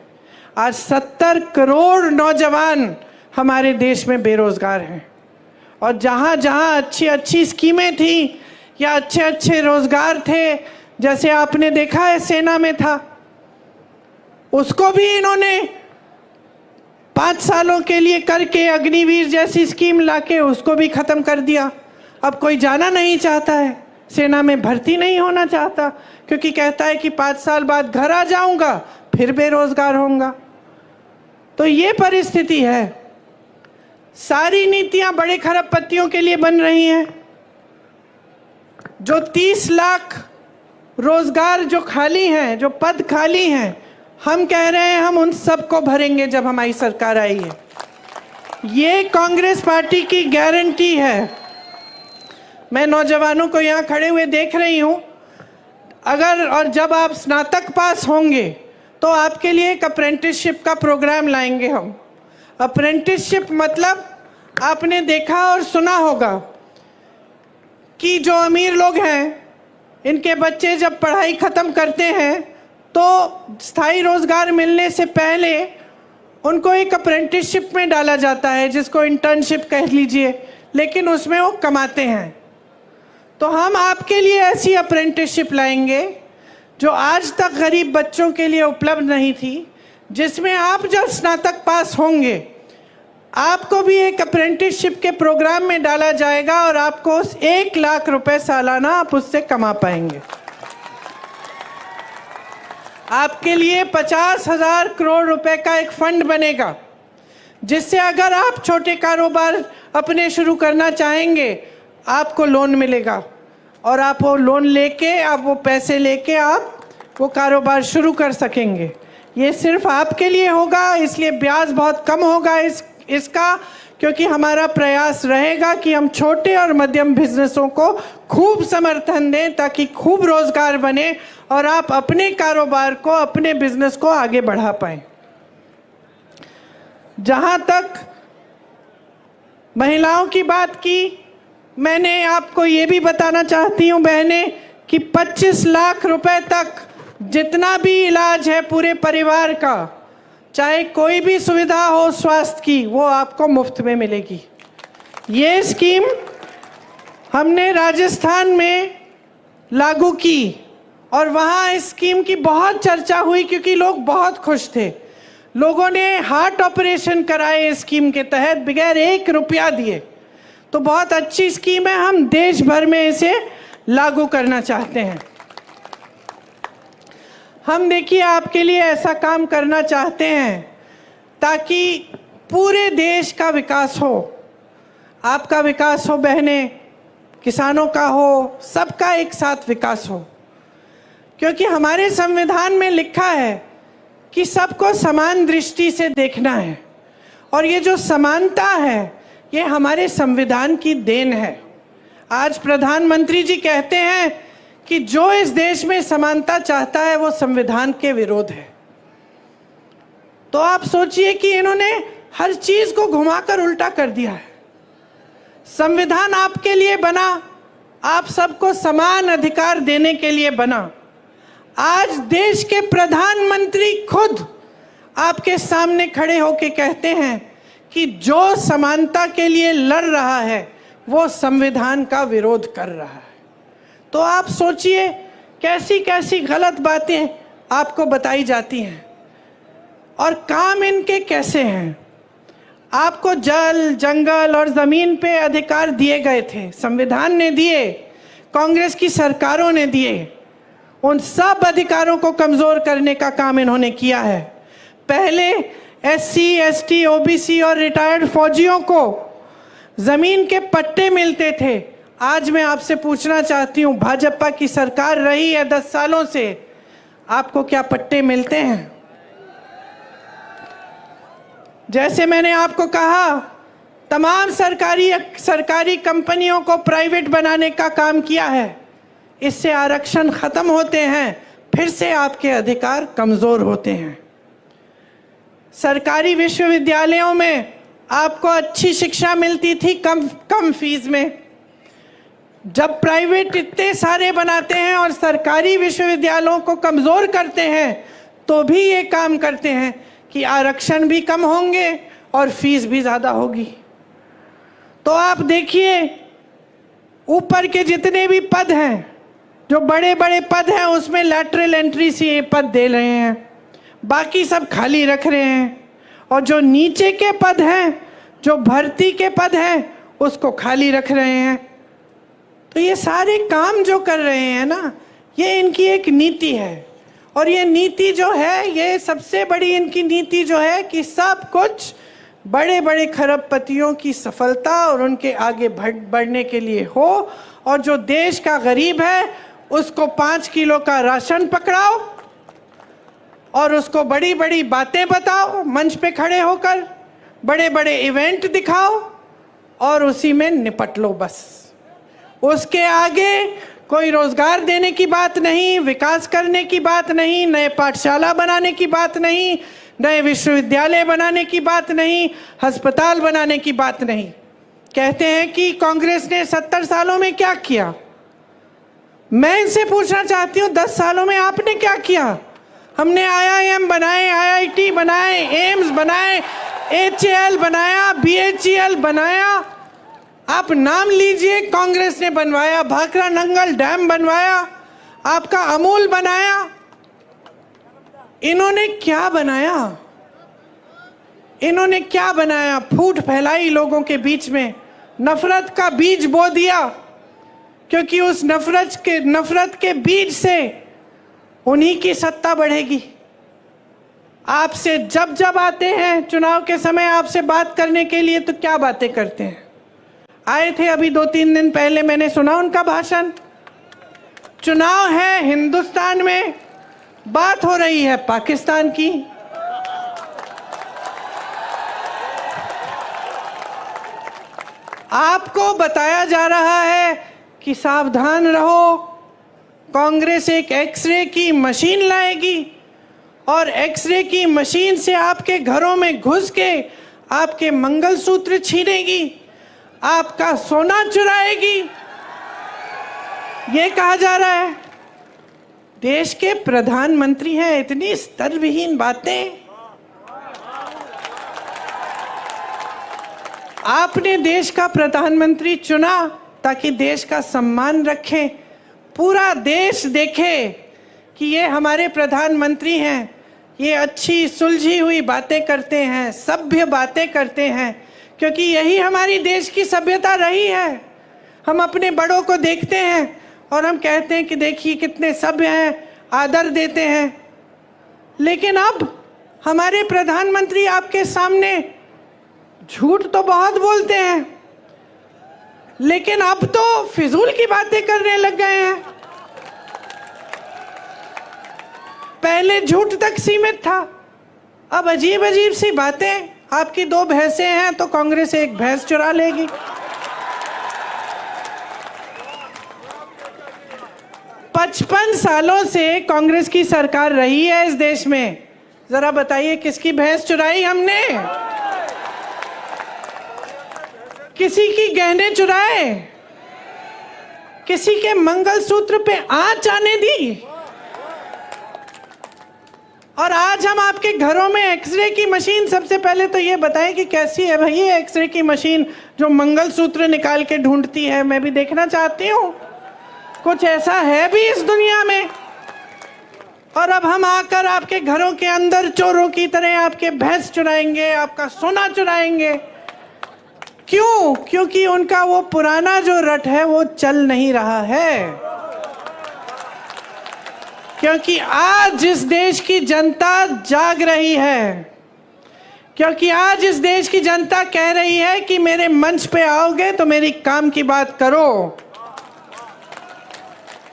आज 70 करोड़ नौजवान हमारे देश में बेरोजगार हैं। और जहाँ जहाँ अच्छी अच्छी स्कीमें थी या अच्छे अच्छे रोजगार थे, जैसे आपने देखा है सेना में था, उसको भी इन्होंने 5 सालों के लिए करके अग्निवीर जैसी स्कीम लाके उसको भी ख़त्म कर दिया। अब कोई जाना नहीं चाहता है, सेना में भर्ती नहीं होना चाहता, क्योंकि कहता है कि 5 साल बाद घर आ जाऊंगा फिर बेरोजगार होऊंगा। तो ये परिस्थिति है। सारी नीतियां बड़े खरबपतियों के लिए बन रही हैं। जो 30 लाख रोजगार जो खाली हैं, जो पद खाली हैं, हम कह रहे हैं हम उन सबको भरेंगे जब हमारी सरकार आई है। ये कांग्रेस पार्टी की गारंटी है। मैं नौजवानों को यहाँ खड़े हुए देख रही हूँ। अगर और जब आप स्नातक पास होंगे तो आपके लिए एक अप्रेंटिसशिप का प्रोग्राम लाएंगे हम। अप्रेंटिसशिप मतलब आपने देखा और सुना होगा कि जो अमीर लोग हैं, इनके बच्चे जब पढ़ाई ख़त्म करते हैं तो स्थायी रोज़गार मिलने से पहले उनको एक अप्रेंटिसशिप में डाला जाता है, जिसको इंटर्नशिप कह लीजिए, लेकिन उसमें वो कमाते हैं। तो हम आपके लिए ऐसी अप्रेंटिसशिप लाएंगे जो आज तक गरीब बच्चों के लिए उपलब्ध नहीं थी, जिसमें आप जब स्नातक पास होंगे आपको भी एक अप्रेंटिसशिप के प्रोग्राम में डाला जाएगा और आपको 1 लाख रुपए सालाना आप उससे कमा पाएंगे। आपके लिए 50,000 करोड़ रुपए का एक फंड बनेगा, जिससे अगर आप छोटे कारोबार अपने शुरू करना चाहेंगे आपको लोन मिलेगा और आप वो लोन लेके, आप वो पैसे लेके आप वो कारोबार शुरू कर सकेंगे। ये सिर्फ आपके लिए होगा, इसलिए ब्याज बहुत कम होगा इसका, क्योंकि हमारा प्रयास रहेगा कि हम छोटे और मध्यम बिजनेसों को खूब समर्थन दें ताकि खूब रोजगार बने और आप अपने कारोबार को, अपने बिजनेस को आगे बढ़ा पाएं। जहां तक महिलाओं की बात की, मैंने आपको ये भी बताना चाहती हूँ बहनें कि 25 लाख रुपए तक जितना भी इलाज है पूरे परिवार का, चाहे कोई भी सुविधा हो स्वास्थ्य की, वो आपको मुफ्त में मिलेगी। ये स्कीम हमने राजस्थान में लागू की और वहाँ इस स्कीम की बहुत चर्चा हुई क्योंकि लोग बहुत खुश थे। लोगों ने हार्ट ऑपरेशन कराए इस स्कीम के तहत बगैर 1 रुपया दिए। तो बहुत अच्छी स्कीम है, हम देश भर में इसे लागू करना चाहते हैं। हम देखिए आपके लिए ऐसा काम करना चाहते हैं ताकि पूरे देश का विकास हो, आपका विकास हो बहनें, किसानों का हो, सबका एक साथ विकास हो। क्योंकि हमारे संविधान में लिखा है कि सबको समान दृष्टि से देखना है और ये जो समानता है ये हमारे संविधान की देन है। आज प्रधानमंत्री जी कहते हैं कि जो इस देश में समानता चाहता है वो संविधान के विरोध है। तो आप सोचिए कि इन्होंने हर चीज को घुमाकर उल्टा कर दिया है। संविधान आपके लिए बना, आप सबको समान अधिकार देने के लिए बना। आज देश के प्रधानमंत्री खुद आपके सामने खड़े होकर कहते हैं कि जो समानता के लिए लड़ रहा है वो संविधान का विरोध कर रहा है। तो आप सोचिए कैसी कैसी गलत बातें आपको बताई जाती हैं और काम इनके कैसे हैं। आपको जल, जंगल और जमीन पे अधिकार दिए गए थे, संविधान ने दिए, कांग्रेस की सरकारों ने दिए। उन सब अधिकारों को कमजोर करने का काम इन्होंने किया है। पहले SC, ST, OBC और रिटायर्ड फौजियों को जमीन के पट्टे मिलते थे। आज मैं आपसे पूछना चाहती हूँ, भाजपा की सरकार रही है 10 सालों से, आपको क्या पट्टे मिलते हैं? जैसे मैंने आपको कहा, तमाम सरकारी कंपनियों को प्राइवेट बनाने का काम किया है। इससे आरक्षण खत्म होते हैं, फिर से आपके अधिकार कमजोर होते हैं। सरकारी विश्वविद्यालयों में आपको अच्छी शिक्षा मिलती थी कम फीस में। जब प्राइवेट इतने सारे बनाते हैं और सरकारी विश्वविद्यालयों को कमजोर करते हैं, तो भी ये काम करते हैं कि आरक्षण भी कम होंगे और फीस भी ज़्यादा होगी। तो आप देखिए, ऊपर के जितने भी पद हैं, जो बड़े बड़े पद हैं, उसमें लैटरल एंट्री से ये पद दे रहे हैं, बाकी सब खाली रख रहे हैं। और जो नीचे के पद हैं, जो भर्ती के पद हैं, उसको खाली रख रहे हैं। तो ये सारे काम जो कर रहे हैं ना, ये इनकी एक नीति है। और ये नीति जो है, ये सबसे बड़ी इनकी नीति जो है कि सब कुछ बड़े बड़े खरबपतियों की सफलता और उनके आगे बढ़ने के लिए हो, और जो देश का गरीब है उसको 5 किलो का राशन पकड़ाओ और उसको बड़ी बड़ी बातें बताओ, मंच पे खड़े होकर बड़े बड़े इवेंट दिखाओ और उसी में निपट लो बस। उसके आगे कोई रोजगार देने की बात नहीं, विकास करने की बात नहीं, नए पाठशाला बनाने की बात नहीं, नए विश्वविद्यालय बनाने की बात नहीं, अस्पताल बनाने की बात नहीं। कहते हैं कि कांग्रेस ने 70 सालों में क्या किया। मैं इनसे पूछना चाहती हूँ, 10 सालों में आपने क्या किया? हमने IIM बनाए, IIT बनाए, एम्स बनाए, HAL बनाया, BHEL बनाया। आप नाम लीजिए, कांग्रेस ने बनवाया। भाखड़ा नंगल डैम बनवाया, आपका अमूल बनाया। इन्होंने क्या बनाया? इन्होंने क्या बनाया? फूट फैलाई लोगों के बीच में, नफरत का बीज बो दिया, क्योंकि उस नफरत के बीज से उन्हीं की सत्ता बढ़ेगी। आपसे जब जब आते हैं चुनाव के समय आपसे बात करने के लिए, तो क्या बातें करते हैं? आए थे अभी 2-3 दिन पहले, मैंने सुना उनका भाषण। चुनाव है हिंदुस्तान में, बात हो रही है पाकिस्तान की। आपको बताया जा रहा है कि सावधान रहो, कांग्रेस एक एक्सरे की मशीन लाएगी और एक्सरे की मशीन से आपके घरों में घुस के आपके मंगलसूत्र छीनेगी, आपका सोना चुराएगी, ये कहा जा रहा है। देश के प्रधानमंत्री हैं, इतनी स्तरविहीन बातें। आपने देश का प्रधानमंत्री चुना ताकि देश का सम्मान रखें, पूरा देश देखे कि ये हमारे प्रधानमंत्री हैं, ये अच्छी सुलझी हुई बातें करते हैं, सभ्य बातें करते हैं, क्योंकि यही हमारी देश की सभ्यता रही है। हम अपने बड़ों को देखते हैं और हम कहते हैं कि देखिए कितने सभ्य हैं, आदर देते हैं। लेकिन अब हमारे प्रधानमंत्री आपके सामने झूठ तो बहुत बोलते हैं, लेकिन अब तो फिजूल की बातें करने लग गए हैं। पहले झूठ तक सीमित था, अब अजीब अजीब सी बातें। आपकी 2 भैंसें हैं तो कांग्रेस एक भैंस चुरा लेगी। पचपन सालों से कांग्रेस की सरकार रही है इस देश में। जरा बताइए किसकी भैंस चुराई हमने? किसी की गहने चुराए? किसी के मंगलसूत्र पे आंच आने दी? और आज हम आपके घरों में एक्सरे की मशीन, सबसे पहले तो ये बताएं कि कैसी है भाई ये एक्सरे की मशीन जो मंगलसूत्र निकाल के ढूंढती है? मैं भी देखना चाहती हूँ, कुछ ऐसा है भी इस दुनिया में? और अब हम आकर आपके घरों के अंदर चोरों की तरह आपके भैंस चुराएंगे, आपका सोना चुराएंगे। क्यों? क्योंकि उनका वो पुराना जो रट है वो चल नहीं रहा है। क्योंकि आज इस देश की जनता जाग रही है, क्योंकि आज इस देश की जनता कह रही है कि मेरे मंच पे आओगे तो मेरी काम की बात करो।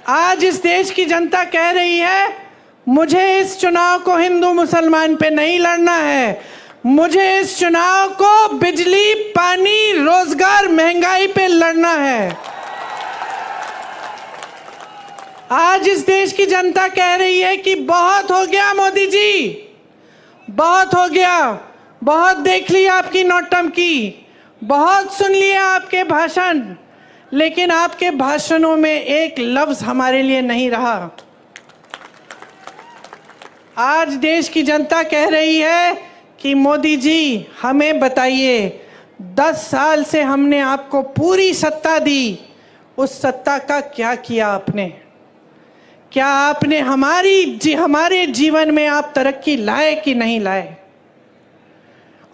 आज इस देश की जनता कह रही है मुझे इस चुनाव को हिंदू मुसलमान पे नहीं लड़ना है, मुझे इस चुनाव को बिजली, पानी, रोजगार, महंगाई पे लड़ना है। आज इस देश की जनता कह रही है कि बहुत हो गया मोदी जी, बहुत हो गया, बहुत देख लिया आपकी नौटंकी, बहुत सुन लिया आपके भाषण, लेकिन आपके भाषणों में एक लफ्ज हमारे लिए नहीं रहा। आज देश की जनता कह रही है कि मोदी जी हमें बताइए, 10 साल से हमने आपको पूरी सत्ता दी, उस सत्ता का क्या किया आपने? क्या आपने हमारे जीवन में आप तरक्की लाए कि नहीं लाए?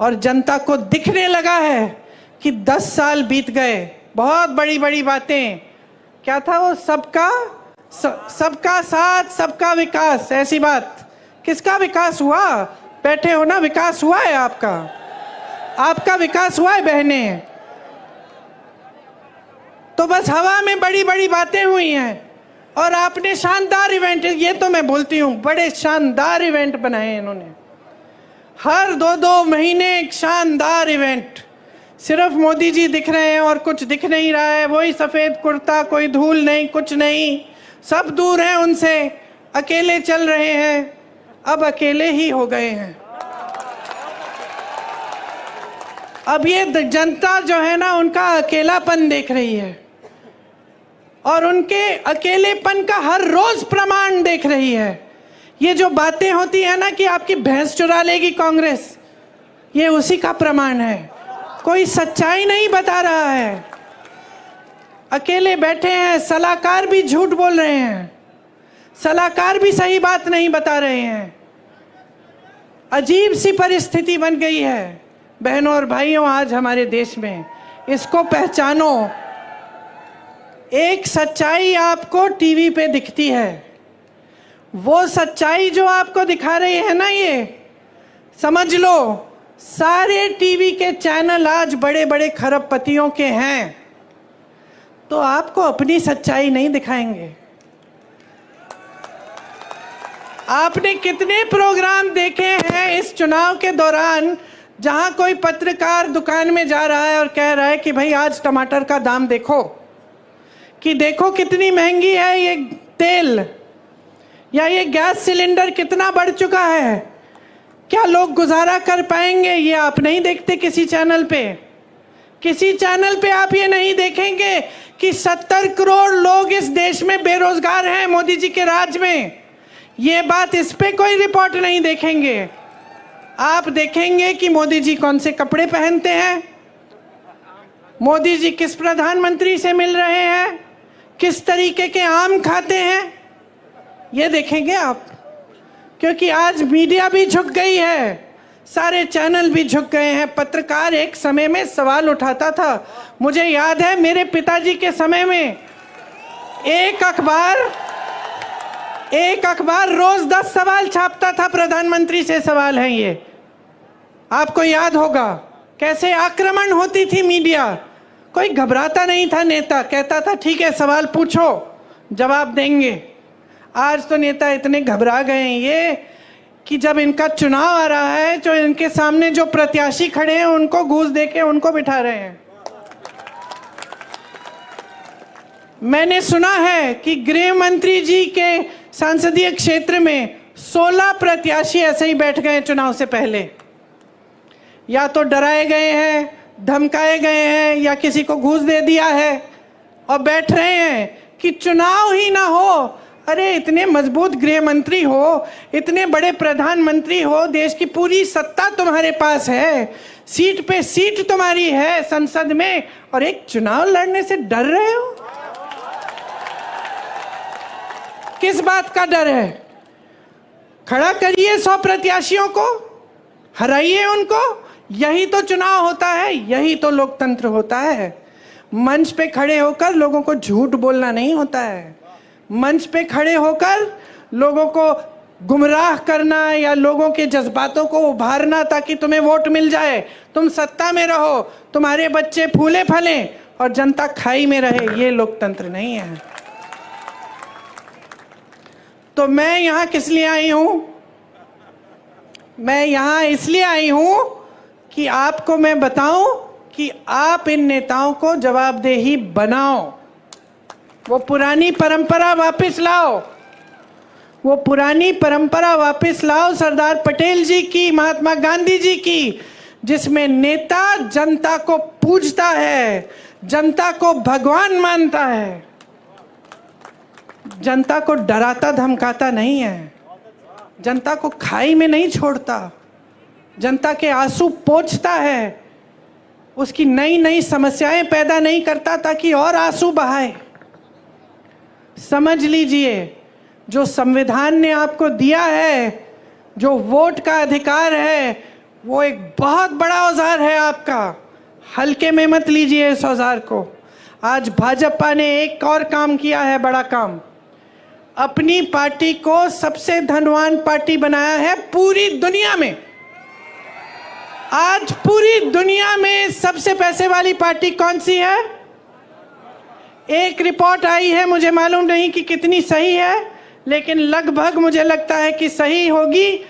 और जनता को दिखने लगा है कि 10 साल बीत गए, बहुत बड़ी बड़ी बातें, क्या था वो, सबका साथ सबका विकास, ऐसी बात। किसका विकास हुआ? बैठे हो ना, विकास हुआ है आपका विकास हुआ है बहने। तो बस हवा में बड़ी बड़ी बातें हुई हैं और आपने शानदार इवेंट, ये तो मैं बोलती हूँ, बड़े शानदार इवेंट बनाए इन्होंने। हर 2-2 महीने एक शानदार इवेंट। सिर्फ मोदी जी दिख रहे हैं और कुछ दिख नहीं रहा है, वही सफेद कुर्ता, कोई धूल नहीं, कुछ नहीं, सब दूर हैं उनसे, अकेले चल रहे हैं। अब अकेले ही हो गए हैं। अब ये जनता जो है ना, उनका अकेलापन देख रही है और उनके अकेलेपन का हर रोज प्रमाण देख रही है। ये जो बातें होती है ना कि आपकी भैंस चुरा लेगी कांग्रेस, ये उसी का प्रमाण है। कोई सच्चाई नहीं बता रहा है, अकेले बैठे हैं, सलाहकार भी झूठ बोल रहे हैं, सलाहकार भी सही बात नहीं बता रहे हैं। अजीब सी परिस्थिति बन गई है बहनों और भाइयों आज हमारे देश में। इसको पहचानो। एक सच्चाई आपको टीवी पे दिखती है, वो सच्चाई जो आपको दिखा रही है ना, ये समझ लो सारे टीवी के चैनल आज बड़े बड़े खरबपतियों के हैं, तो आपको अपनी सच्चाई नहीं दिखाएंगे। आपने कितने प्रोग्राम देखे हैं इस चुनाव के दौरान जहां कोई पत्रकार दुकान में जा रहा है और कह रहा है कि भाई आज टमाटर का दाम देखो, कि देखो कितनी महंगी है ये तेल, या ये गैस सिलेंडर कितना बढ़ चुका है, क्या लोग गुजारा कर पाएंगे? ये आप नहीं देखते किसी चैनल पे। किसी चैनल पे आप ये नहीं देखेंगे कि 70 करोड़ लोग इस देश में बेरोजगार हैं मोदी जी के राज में। ये बात, इस पे कोई रिपोर्ट नहीं देखेंगे। आप देखेंगे कि मोदी जी कौन से कपड़े पहनते हैं, मोदी जी किस प्रधानमंत्री से मिल रहे हैं, किस तरीके के आम खाते हैं, ये देखेंगे आप। क्योंकि आज मीडिया भी झुक गई है, सारे चैनल भी झुक गए हैं। पत्रकार एक समय में सवाल उठाता था, मुझे याद है मेरे पिताजी के समय में एक अखबार रोज 10 सवाल छापता था, प्रधानमंत्री से सवाल है ये, आपको याद होगा। कैसे आक्रमण होती थी मीडिया, कोई घबराता नहीं था नेता, कहता था ठीक है सवाल पूछो जवाब देंगे। आज तो नेता इतने घबरा गए हैं ये कि जब इनका चुनाव आ रहा है तो इनके सामने जो प्रत्याशी खड़े हैं उनको घूस देके उनको बिठा रहे हैं। मैंने सुना है कि गृह मंत्री जी के संसदीय क्षेत्र में 16 प्रत्याशी ऐसे ही बैठ गए चुनाव से पहले, या तो डराए गए हैं, धमकाए गए हैं, या किसी को घूस दे दिया है और बैठ रहे हैं कि चुनाव ही ना हो। अरे इतने मजबूत गृह मंत्री हो, इतने बड़े प्रधानमंत्री हो, देश की पूरी सत्ता तुम्हारे पास है, सीट पे सीट तुम्हारी है संसद में, और एक चुनाव लड़ने से डर रहे हो? किस बात का डर है? खड़ा करिए 100 प्रत्याशियों को, हराइए उनको। यही तो चुनाव होता है, यही तो लोकतंत्र होता है। मंच पे खड़े होकर लोगों को झूठ बोलना नहीं होता है, मंच पे खड़े होकर लोगों को गुमराह करना या लोगों के जज्बातों को उभारना ताकि तुम्हें वोट मिल जाए, तुम सत्ता में रहो, तुम्हारे बच्चे फूले फलें और जनता खाई में रहे, ये लोकतंत्र नहीं है। तो मैं यहाँ किस लिए आई हूं? मैं यहाँ इसलिए आई हूं कि आपको मैं बताऊं कि आप इन नेताओं को जवाबदेही बनाओ। वो पुरानी परंपरा वापस लाओ, वो पुरानी परंपरा वापस लाओ सरदार पटेल जी की, महात्मा गांधी जी की, जिसमें नेता जनता को पूजता है, जनता को भगवान मानता है, जनता को डराता धमकाता नहीं है, जनता को खाई में नहीं छोड़ता, जनता के आंसू पोंछता है, उसकी नई नई समस्याएं पैदा नहीं करता ताकि और आंसू बहाए। समझ लीजिए, जो संविधान ने आपको दिया है, जो वोट का अधिकार है, वो एक बहुत बड़ा औजार है आपका। हल्के में मत लीजिए इस औजार को। आज भाजपा ने एक और काम किया है, बड़ा काम। अपनी पार्टी को सबसे धनवान पार्टी बनाया है पूरी दुनिया में। आज पूरी दुनिया में सबसे पैसे वाली पार्टी कौन सी है? एक रिपोर्ट आई है, मुझे मालूम नहीं कि कितनी सही है, लेकिन लगभग मुझे लगता है कि सही होगी।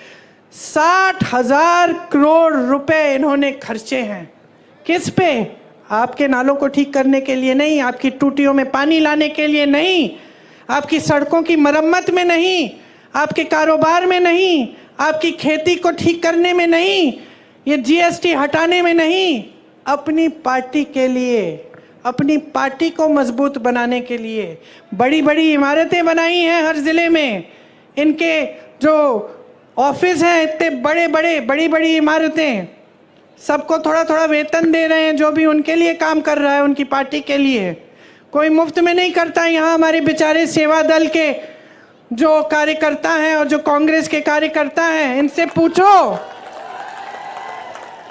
60,000 करोड़ रुपए इन्होंने खर्चे हैं। किस पे? आपके नालों को ठीक करने के लिए नहीं, आपकी टूटियों में पानी लाने के लिए नहीं, आपकी सड़कों की मरम्मत में नहीं, आपके कारोबार में नहीं, आपकी खेती को ठीक करने में नहीं, ये जीएसटी हटाने में नहीं, अपनी पार्टी के लिए, अपनी पार्टी को मजबूत बनाने के लिए बड़ी बड़ी इमारतें बनाई हैं हर जिले में। इनके जो ऑफिस हैं इतने बड़े बड़े, बड़ी बड़ी इमारतें, सबको थोड़ा थोड़ा वेतन दे रहे हैं जो भी उनके लिए काम कर रहा है, उनकी पार्टी के लिए। कोई मुफ्त में नहीं करता। यहाँ हमारे बेचारे सेवा दल के जो कार्यकर्ता हैं और जो कांग्रेस के कार्यकर्ता हैं,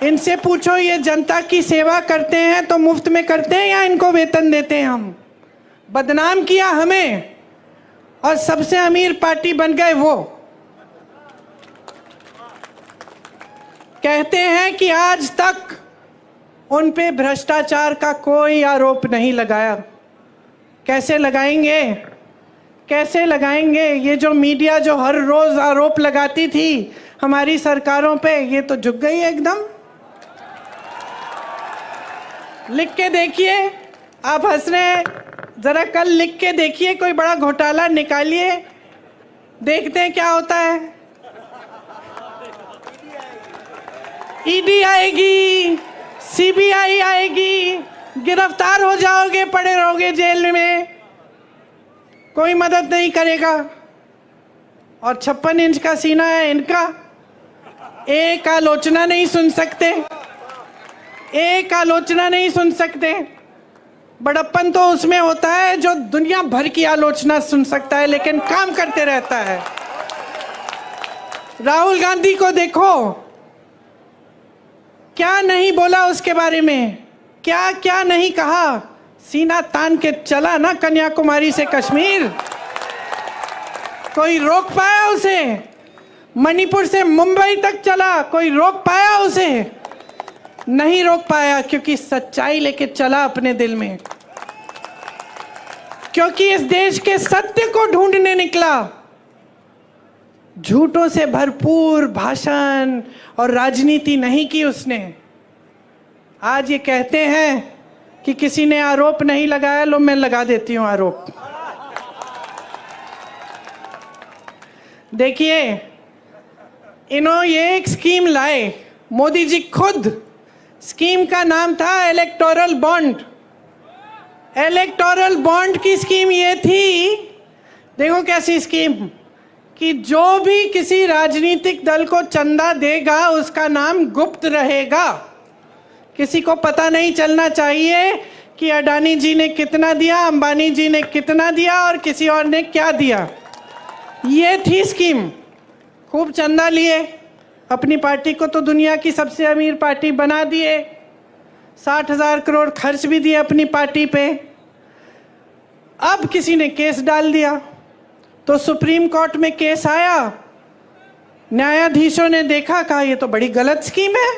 इनसे पूछो ये जनता की सेवा करते हैं तो मुफ्त में करते हैं या इनको वेतन देते हैं? हम बदनाम किया हमें और सबसे अमीर पार्टी बन गए वो। कहते हैं कि आज तक उन पे भ्रष्टाचार का कोई आरोप नहीं लगाया। कैसे लगाएंगे? कैसे लगाएंगे? ये जो मीडिया जो हर रोज आरोप लगाती थी हमारी सरकारों पे, ये तो झुक गई है एकदम। लिख के देखिए, आप हंस रहे हैं, जरा कल लिख के देखिए, कोई बड़ा घोटाला निकालिए, देखते हैं क्या होता है। ईडी आएगी, सीबीआई आएगी, गिरफ्तार हो जाओगे, पड़े रहोगे जेल में, कोई मदद नहीं करेगा। और 56 इंच का सीना है इनका, एक आलोचना नहीं सुन सकते, एक आलोचना नहीं सुन सकते। बड़प्पन तो उसमें होता है जो दुनिया भर की आलोचना सुन सकता है लेकिन काम करते रहता है। राहुल गांधी को देखो, क्या नहीं बोला उसके बारे में, क्या क्या नहीं कहा। सीना तान के चला ना कन्याकुमारी से कश्मीर, कोई रोक पाया उसे? मणिपुर से मुंबई तक चला, कोई रोक पाया उसे? नहीं रोक पाया, क्योंकि सच्चाई लेके चला अपने दिल में, क्योंकि इस देश के सत्य को ढूंढने निकला। झूठों से भरपूर भाषण और राजनीति नहीं की उसने। आज ये कहते हैं कि किसी ने आरोप नहीं लगाया, लो मैं लगा देती हूं आरोप। देखिए, इन्होंने ये एक स्कीम लाए, मोदी जी खुद। स्कीम का नाम था इलेक्टोरल बॉन्ड। इलेक्टोरल बॉन्ड की स्कीम ये थी, देखो कैसी स्कीम, कि जो भी किसी राजनीतिक दल को चंदा देगा उसका नाम गुप्त रहेगा। किसी को पता नहीं चलना चाहिए कि अडानी जी ने कितना दिया, अंबानी जी ने कितना दिया और किसी और ने क्या दिया। ये थी स्कीम। खूब चंदा लिए, अपनी पार्टी को तो दुनिया की सबसे अमीर पार्टी बना दिए, 60,000 करोड़ खर्च भी दिए अपनी पार्टी पे। अब किसी ने केस डाल दिया तो सुप्रीम कोर्ट में केस आया, न्यायाधीशों ने देखा, कहा ये तो बड़ी गलत स्कीम है।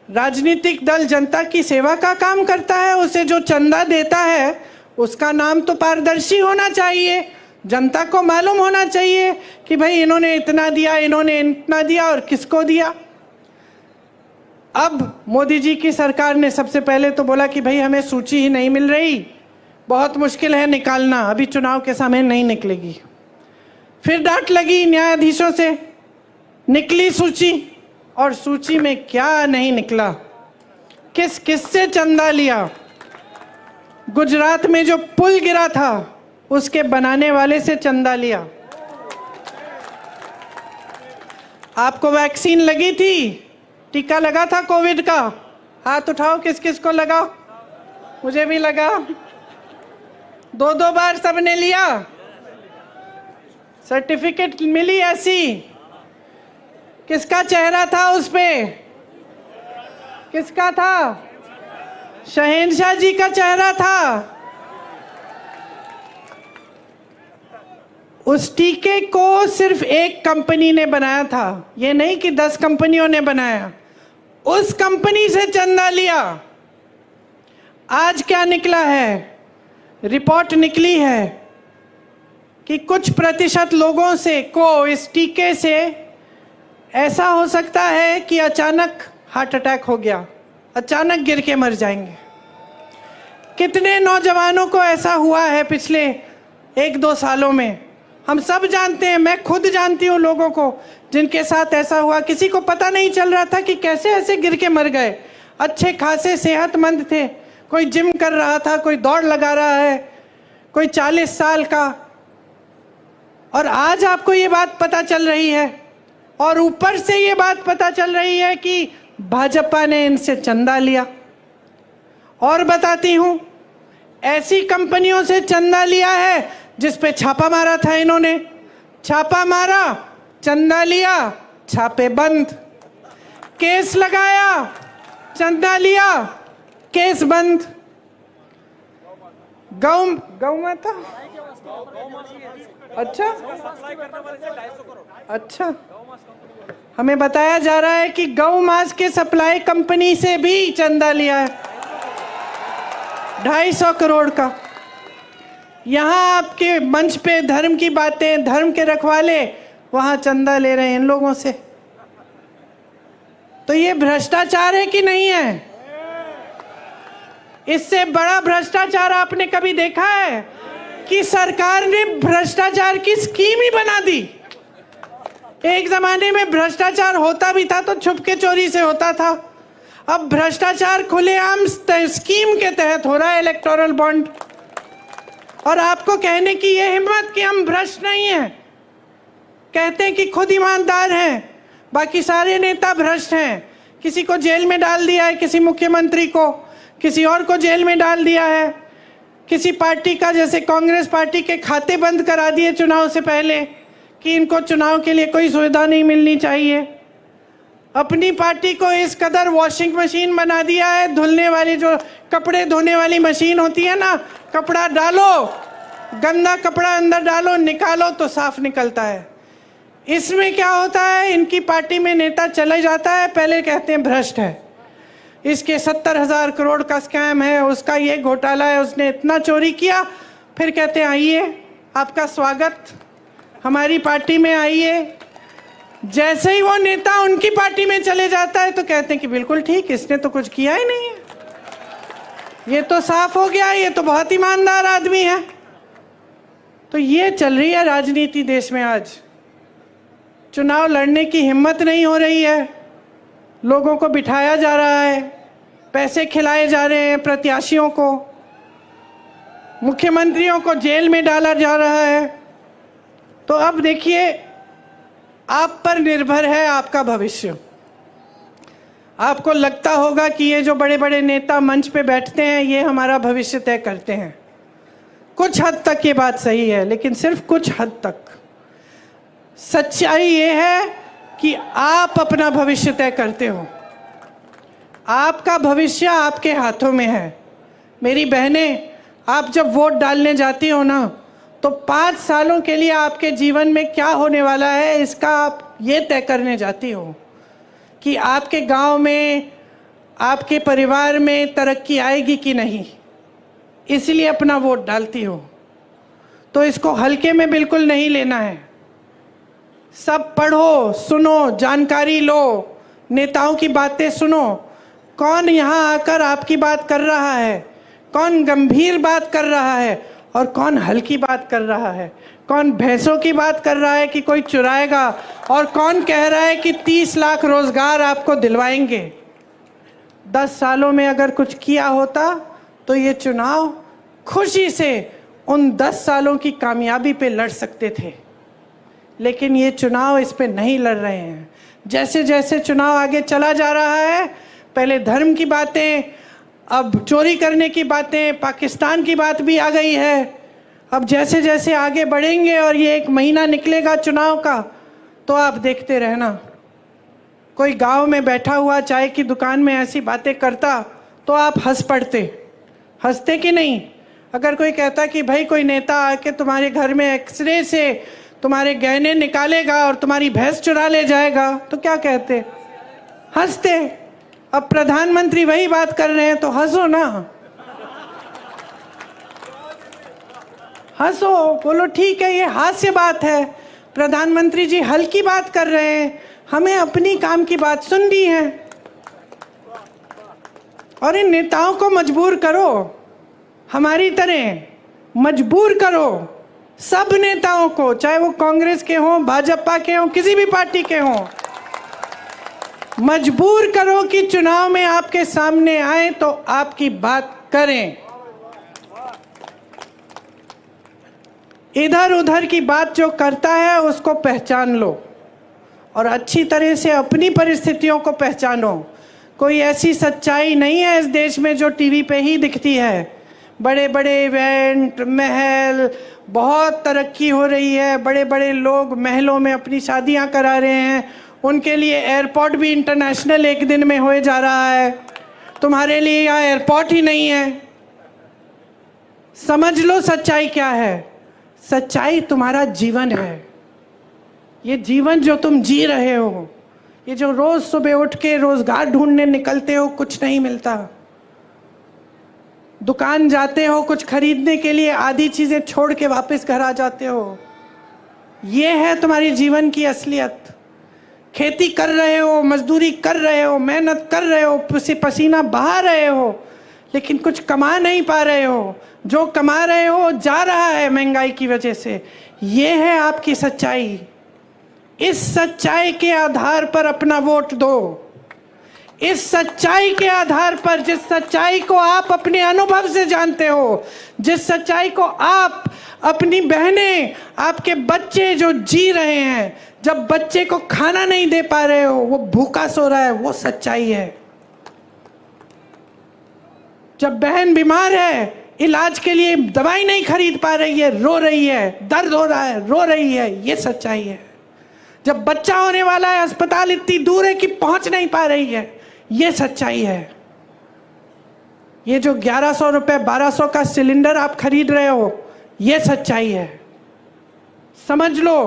राजनीतिक दल जनता की सेवा का काम करता है, उसे जो चंदा देता है उसका नाम तो पारदर्शी होना चाहिए, जनता को मालूम होना चाहिए कि भाई इन्होंने इतना दिया, इन्होंने इतना दिया और किसको दिया। अब मोदी जी की सरकार ने सबसे पहले तो बोला कि भाई हमें सूची ही नहीं मिल रही, बहुत मुश्किल है निकालना, अभी चुनाव के समय नहीं निकलेगी। फिर डांट लगी न्यायाधीशों से, निकली सूची, और सूची में क्या नहीं निकला, किस किस से चंदा लिया। गुजरात में जो पुल गिरा था उसके बनाने वाले से चंदा लिया। आपको वैक्सीन लगी थी, टीका लगा था कोविड का, हाथ उठाओ किस किस को लगा। मुझे भी लगा, 2-2 बार सबने लिया, सर्टिफिकेट मिली ऐसी। किसका चेहरा था उस पे? किसका था? शहंशाह जी का चेहरा था। उस टीके को सिर्फ एक कंपनी ने बनाया था, ये नहीं कि 10 कंपनियों ने बनाया। उस कंपनी से चंदा लिया। आज क्या निकला है? रिपोर्ट निकली है कि कुछ प्रतिशत लोगों से को इस टीके से ऐसा हो सकता है कि अचानक हार्ट अटैक हो गया, अचानक गिर के मर जाएंगे। कितने नौजवानों को ऐसा हुआ है पिछले 1-2 सालों में? हम सब जानते हैं, मैं खुद जानती हूँ लोगों को जिनके साथ ऐसा हुआ। किसी को पता नहीं चल रहा था कि कैसे ऐसे गिर के मर गए। अच्छे खासे सेहतमंद थे, कोई जिम कर रहा था, कोई दौड़ लगा रहा है, कोई 40 साल का, और आज आपको ये बात पता चल रही है। और ऊपर से ये बात पता चल रही है कि भाजपा ने इनसे चंदा लिया। और बताती हूं, ऐसी कंपनियों से चंदा लिया है जिस पे छापा मारा था इन्होंने। छापा मारा, चंदा लिया, छापे बंद। केस लगाया, चंदा लिया, केस बंद। गौ माता, अच्छा, हमें बताया जा रहा है कि गौ मांस के सप्लाई कंपनी से भी चंदा लिया है 250 करोड़ का। यहाँ आपके मंच पे धर्म की बातें, धर्म के रखवाले, वहां चंदा ले रहे हैं इन लोगों से। तो ये भ्रष्टाचार है कि नहीं है? इससे बड़ा भ्रष्टाचार आपने कभी देखा है? कि सरकार ने भ्रष्टाचार की स्कीम ही बना दी। एक जमाने में भ्रष्टाचार होता भी था तो छुपके चोरी से होता था, अब भ्रष्टाचार खुलेआम स्कीम के तहत हो रहा है, इलेक्टोरल बॉन्ड। और आपको कहने की ये हिम्मत कि हम भ्रष्ट नहीं हैं, कहते हैं कि खुद ईमानदार हैं, बाकी सारे नेता भ्रष्ट हैं। किसी को जेल में डाल दिया है, किसी मुख्यमंत्री को, किसी और को जेल में डाल दिया है, किसी पार्टी का, जैसे कांग्रेस पार्टी के खाते बंद करा दिए चुनाव से पहले कि इनको चुनाव के लिए कोई सुविधा नहीं मिलनी चाहिए। अपनी पार्टी को इस कदर वॉशिंग मशीन बना दिया है, धुलने वाली, जो कपड़े धोने वाली मशीन होती है ना, कपड़ा डालो, गंदा कपड़ा अंदर डालो, निकालो तो साफ निकलता है। इसमें क्या होता है, इनकी पार्टी में नेता चले जाता है, पहले कहते हैं भ्रष्ट है, इसके 70,000 करोड़ का स्कैम है, उसका ये घोटाला है, उसने इतना चोरी किया। फिर कहते हैं आइए, आपका स्वागत, हमारी पार्टी में आइए। जैसे ही वो नेता उनकी पार्टी में चले जाता है तो कहते हैं कि बिल्कुल ठीक, इसने तो कुछ किया ही नहीं है, ये तो साफ हो गया, ये तो बहुत ईमानदार आदमी है। तो ये चल रही है राजनीति देश में आज। चुनाव लड़ने की हिम्मत नहीं हो रही है, लोगों को बिठाया जा रहा है, पैसे खिलाए जा रहे हैं प्रत्याशियों को, मुख्यमंत्रियों को जेल में डाला जा रहा है। तो अब देखिए, आप पर निर्भर है आपका भविष्य। आपको लगता होगा कि ये जो बड़े बड़े नेता मंच पे बैठते हैं ये हमारा भविष्य तय करते हैं। कुछ हद तक ये बात सही है, लेकिन सिर्फ कुछ हद तक। सच्चाई ये है कि आप अपना भविष्य तय करते हो, आपका भविष्य आपके हाथों में है। मेरी बहनें, आप जब वोट डालने जाती हो ना, तो 5 सालों के लिए आपके जीवन में क्या होने वाला है इसका आप ये तय करने जाती हो कि आपके गांव में, आपके परिवार में तरक्की आएगी कि नहीं, इसलिए अपना वोट डालती हो। तो इसको हल्के में बिल्कुल नहीं लेना है। सब पढ़ो, सुनो, जानकारी लो, नेताओं की बातें सुनो, कौन यहाँ आकर आपकी बात कर रहा है, कौन गंभीर बात कर रहा है और कौन हल्की बात कर रहा है, कौन भैंसों की बात कर रहा है कि कोई चुराएगा, और कौन कह रहा है कि 30 लाख रोजगार आपको दिलवाएंगे। 10 सालों में अगर कुछ किया होता तो ये चुनाव खुशी से उन 10 सालों की कामयाबी पे लड़ सकते थे, लेकिन ये चुनाव इस पे नहीं लड़ रहे हैं। जैसे जैसे चुनाव आगे चला जा रहा है, पहले धर्म की बातें, अब चोरी करने की बातें, पाकिस्तान की बात भी आ गई है। अब जैसे जैसे आगे बढ़ेंगे और ये 1 महीना निकलेगा चुनाव का, तो आप देखते रहना। कोई गांव में बैठा हुआ चाय की दुकान में ऐसी बातें करता तो आप हंस पड़ते, हंसते कि नहीं? अगर कोई कहता कि भाई कोई नेता आके तुम्हारे घर में एक्सरे से तुम्हारे गहने निकालेगा और तुम्हारी भैंस चुरा ले जाएगा, तो क्या कहते? हंसते। अब प्रधानमंत्री वही बात कर रहे हैं तो हंसो ना, हंसो, बोलो ठीक है ये हास्य बात है, प्रधानमंत्री जी हल्की बात कर रहे हैं, हमें अपनी काम की बात सुननी है। और इन नेताओं को मजबूर करो, हमारी तरह मजबूर करो सब नेताओं को, चाहे वो कांग्रेस के हों, भाजपा के हों, किसी भी पार्टी के हों, मजबूर करो कि चुनाव में आपके सामने आए तो आपकी बात करें। इधर उधर की बात जो करता है उसको पहचान लो और अच्छी तरह से अपनी परिस्थितियों को पहचानो। कोई ऐसी सच्चाई नहीं है इस देश में जो टीवी पे ही दिखती है। बड़े बड़े इवेंट, महल, बहुत तरक्की हो रही है, बड़े बड़े लोग महलों में अपनी शादियां करा रहे हैं, उनके लिए एयरपोर्ट भी इंटरनेशनल एक दिन में हो जा रहा है। तुम्हारे लिए यहाँ एयरपोर्ट ही नहीं है। समझ लो सच्चाई क्या है। सच्चाई तुम्हारा जीवन है। ये जीवन जो तुम जी रहे हो, ये जो रोज सुबह उठ के रोजगार ढूंढने निकलते हो, कुछ नहीं मिलता। दुकान जाते हो कुछ खरीदने के लिए, आधी चीजें छोड़ के वापस घर आ जाते हो। ये है तुम्हारी जीवन की असलियत। खेती कर रहे हो, मजदूरी कर रहे हो, मेहनत कर रहे हो, पसीना बहा रहे हो, लेकिन कुछ कमा नहीं पा रहे हो। जो कमा रहे हो जा रहा है महंगाई की वजह से। ये है आपकी सच्चाई। इस सच्चाई के आधार पर अपना वोट दो। इस सच्चाई के आधार पर, जिस सच्चाई को आप अपने अनुभव से जानते हो, जिस सच्चाई को आप अपनी बहनें, आपके बच्चे जो जी रहे हैं, जब बच्चे को खाना नहीं दे पा रहे हो, वो भूखा सो रहा है, वो सच्चाई है। जब बहन बीमार है, इलाज के लिए दवाई नहीं खरीद पा रही है, रो रही है, दर्द हो रहा है, रो रही है, ये सच्चाई है। जब बच्चा होने वाला है, अस्पताल इतनी दूर है कि पहुंच नहीं पा रही है, ये सच्चाई है। ये जो 1100 रुपए 1200 का सिलेंडर आप खरीद रहे हो, ये सच्चाई है। समझ लो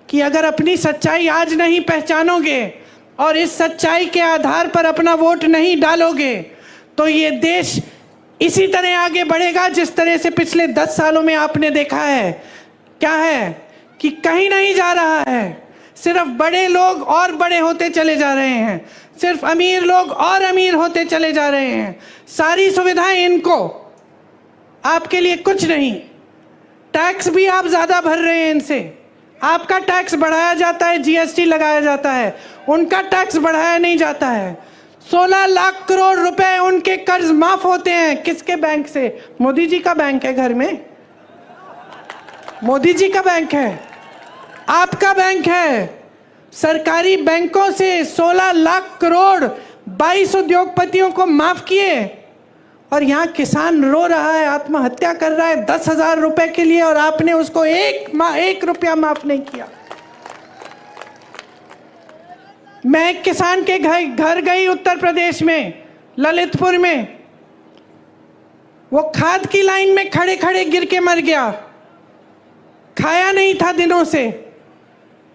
कि अगर अपनी सच्चाई आज नहीं पहचानोगे और इस सच्चाई के आधार पर अपना वोट नहीं डालोगे, तो ये देश इसी तरह आगे बढ़ेगा जिस तरह से पिछले 10 सालों में आपने देखा है। क्या है कि कहीं नहीं जा रहा है। सिर्फ बड़े लोग और बड़े होते चले जा रहे हैं, सिर्फ अमीर लोग और अमीर होते चले जा रहे हैं। सारी सुविधाएं इनको, आपके लिए कुछ नहीं। टैक्स भी आप ज्यादा भर रहे हैं इनसे। आपका टैक्स बढ़ाया जाता है, जीएसटी लगाया जाता है, उनका टैक्स बढ़ाया नहीं जाता है। 16 लाख करोड़ रुपए उनके कर्ज माफ होते हैं। किसके बैंक से? मोदी जी का बैंक है घर में, मोदी जी का बैंक है, आपका बैंक है। सरकारी बैंकों से 16 लाख करोड़ 22 उद्योगपतियों को माफ किए, और यहाँ किसान रो रहा है, आत्महत्या कर रहा है 10,000 रुपए के लिए, और आपने उसको 1 रुपया माफ नहीं किया। मैं एक किसान के घर गई उत्तर प्रदेश में, ललितपुर में। वो खाद की लाइन में खड़े खड़े गिर के मर गया। खाया नहीं था दिनों से,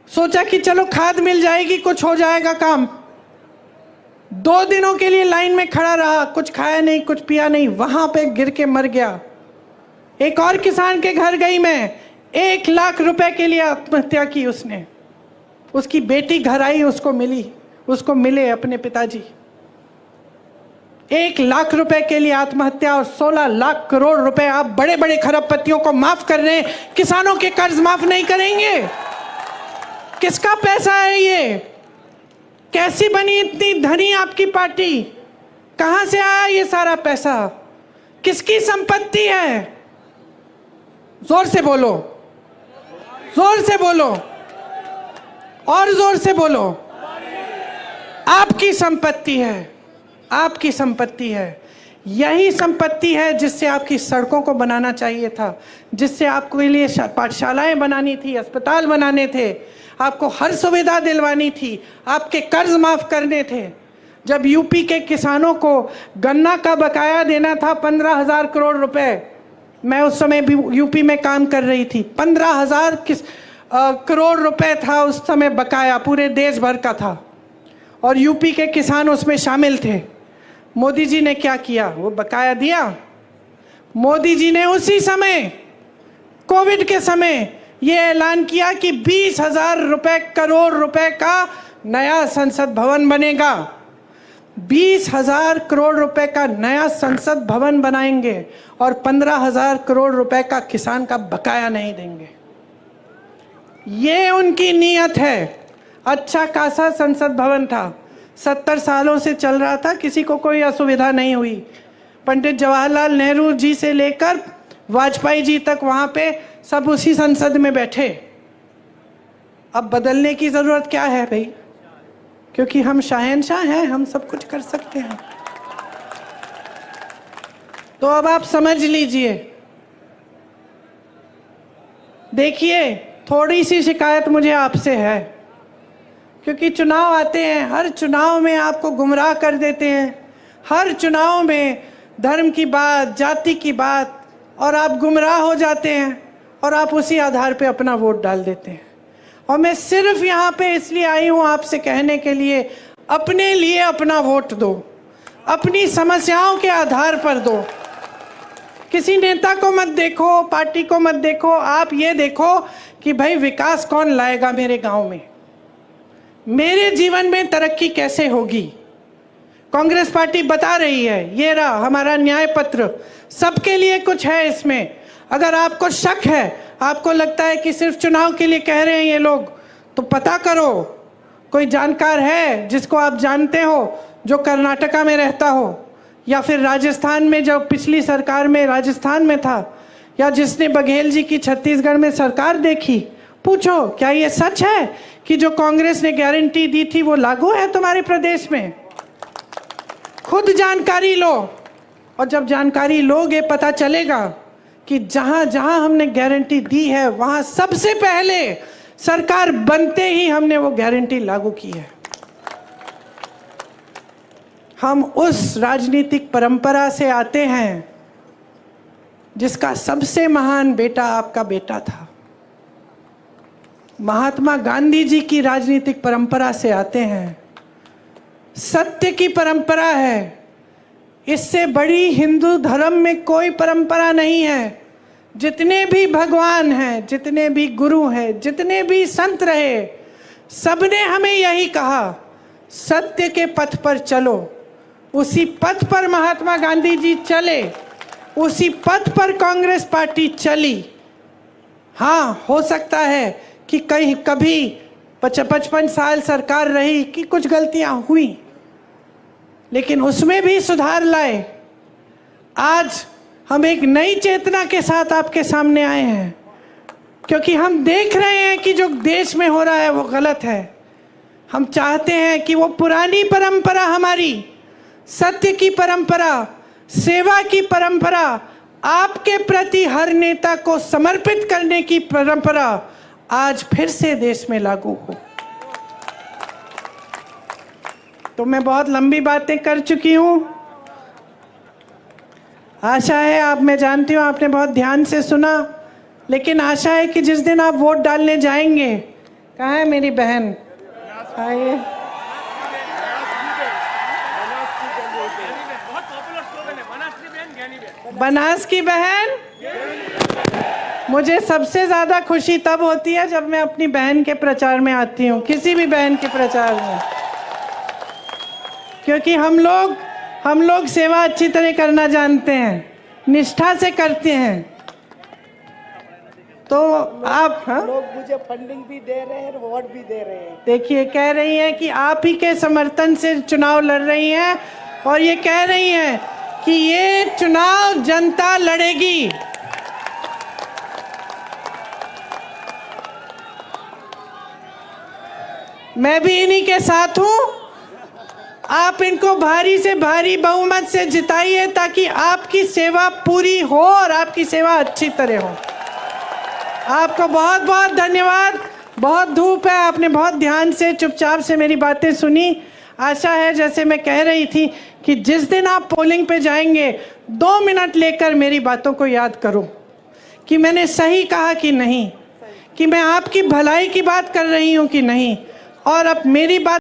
सोचा कि चलो खाद मिल जाएगी, कुछ हो जाएगा काम। 2 दिनों के लिए लाइन में खड़ा रहा, कुछ खाया नहीं, कुछ पिया नहीं, वहां पे गिर के मर गया। एक और किसान के घर गई मैं, 1 लाख रुपए के लिए आत्महत्या की उसने। उसकी बेटी घर आई, उसको मिले अपने पिताजी। 1 लाख रुपए के लिए आत्महत्या और 16 लाख करोड़ रुपए आप बड़े बड़े खरबपतियों को माफ कर रहे हैं, किसानों के कर्ज माफ नहीं करेंगे। किसका पैसा है ये? कैसी बनी इतनी धनी आपकी पार्टी? कहां से आया ये सारा पैसा? किसकी संपत्ति है? जोर से बोलो, जोर से बोलो, और जोर से बोलो। आपकी संपत्ति है, आपकी संपत्ति है। यही संपत्ति है जिससे आपकी सड़कों को बनाना चाहिए था, जिससे आपके लिए पाठशालाएं बनानी थी, अस्पताल बनाने थे, आपको हर सुविधा दिलवानी थी, आपके कर्ज माफ करने थे। जब यूपी के किसानों को गन्ना का बकाया देना था 15,000 करोड़ रुपए, मैं उस समय भी यूपी में काम कर रही थी, 15,000 करोड़ रुपए था उस समय बकाया, पूरे देश भर का था, और यूपी के किसान उसमें शामिल थे। मोदी जी ने क्या किया? वो बकाया दिया। मोदी जी ने उसी समय कोविड के समय ये ऐलान किया कि 20,000 करोड़ रुपए का नया संसद भवन बनेगा। 20,000 करोड़ रुपए का नया संसद भवन बनाएंगे और 15,000 करोड़ रुपए का किसान का बकाया नहीं देंगे। ये उनकी नीयत है। अच्छा खासा संसद भवन था, 70 सालों से चल रहा था, किसी को कोई असुविधा नहीं हुई। पंडित जवाहरलाल नेहरू जी से लेकर वाजपेयी जी तक वहाँ पे सब उसी संसद में बैठे। अब बदलने की ज़रूरत क्या है भाई? क्योंकि हम शहंशाह हैं, हम सब कुछ कर सकते हैं। तो अब आप समझ लीजिए। देखिए, थोड़ी सी शिकायत मुझे आपसे है, क्योंकि चुनाव आते हैं, हर चुनाव में आपको गुमराह कर देते हैं, हर चुनाव में धर्म की बात, जाति की बात, और आप गुमराह हो जाते हैं और आप उसी आधार पे अपना वोट डाल देते हैं। और मैं सिर्फ यहाँ पे इसलिए आई हूँ आपसे कहने के लिए, अपने लिए अपना वोट दो, अपनी समस्याओं के आधार पर दो। किसी नेता को मत देखो, पार्टी को मत देखो, आप ये देखो कि भाई विकास कौन लाएगा मेरे गांव में, मेरे जीवन में तरक्की कैसे होगी। कांग्रेस पार्टी बता रही है, ये रहा हमारा न्याय पत्र, सबके लिए कुछ है इसमें। अगर आपको शक है, आपको लगता है कि सिर्फ चुनाव के लिए कह रहे हैं ये लोग, तो पता करो, कोई जानकार है जिसको आप जानते हो जो कर्नाटका में रहता हो, या फिर राजस्थान में, जो पिछली सरकार में राजस्थान में था, या जिसने बघेल जी की छत्तीसगढ़ में सरकार देखी, पूछो क्या ये सच है कि जो कांग्रेस ने गारंटी दी थी वो लागू है तुम्हारे प्रदेश में? खुद जानकारी लो, और जब जानकारी लोगे पता चलेगा कि जहां जहां हमने गारंटी दी है वहां सबसे पहले सरकार बनते ही हमने वो गारंटी लागू की है। हम उस राजनीतिक परंपरा से आते हैं जिसका सबसे महान बेटा आपका बेटा था। महात्मा गांधी जी की राजनीतिक परंपरा से आते हैं। सत्य की परंपरा है, इससे बड़ी हिंदू धर्म में कोई परंपरा नहीं है। जितने भी भगवान हैं, जितने भी गुरु हैं, जितने भी संत रहे, सबने हमें यही कहा, सत्य के पथ पर चलो। उसी पथ पर महात्मा गांधी जी चले, उसी पथ पर कांग्रेस पार्टी चली। हाँ, हो सकता है कि कहीं कभी 55 साल सरकार रही कि कुछ गलतियां हुई, लेकिन उसमें भी सुधार लाए। आज हम एक नई चेतना के साथ आपके सामने आए हैं, क्योंकि हम देख रहे हैं कि जो देश में हो रहा है वो गलत है। हम चाहते हैं कि वो पुरानी परंपरा, हमारी सत्य की परंपरा, सेवा की परंपरा, आपके प्रति हर नेता को समर्पित करने की परंपरा आज फिर से देश में लागू हो। तो मैं बहुत लंबी बातें कर चुकी हूं। आशा है आप, मैं जानती हूं आपने बहुत ध्यान से सुना, लेकिन आशा है कि जिस दिन आप वोट डालने जाएंगे, कहाँ है मेरी बहन? आइए। बनास की बहन। मुझे सबसे ज़्यादा खुशी तब होती है जब मैं अपनी बहन के प्रचार में आती हूँ, किसी भी बहन के प्रचार में, क्योंकि हम लोग हम लोग सेवा अच्छी तरह करना जानते हैं, निष्ठा से करते हैं। तो आप लोग मुझे फंडिंग भी दे रहे हैं, वोट भी दे रहे हैं। देखिए, कह रही हैं कि आप ही के समर्थन से चुनाव लड़ रही हैं और ये कह रही हैं कि ये चुनाव जनता लड़ेगी। मैं भी इन्हीं के साथ हूं। आप इनको भारी से भारी बहुमत से जिताइए ताकि आपकी सेवा पूरी हो और आपकी सेवा अच्छी तरह हो। आपको बहुत बहुत धन्यवाद। बहुत धूप है, आपने बहुत ध्यान से चुपचाप से मेरी बातें सुनी। आशा है, जैसे मैं कह रही थी, कि जिस दिन आप पोलिंग पे जाएंगे 2 मिनट लेकर मेरी बातों को याद करो कि मैंने सही कहा कि नहीं, कि मैं आपकी भलाई की बात कर रही हूँ कि नहीं। और अब मेरी बात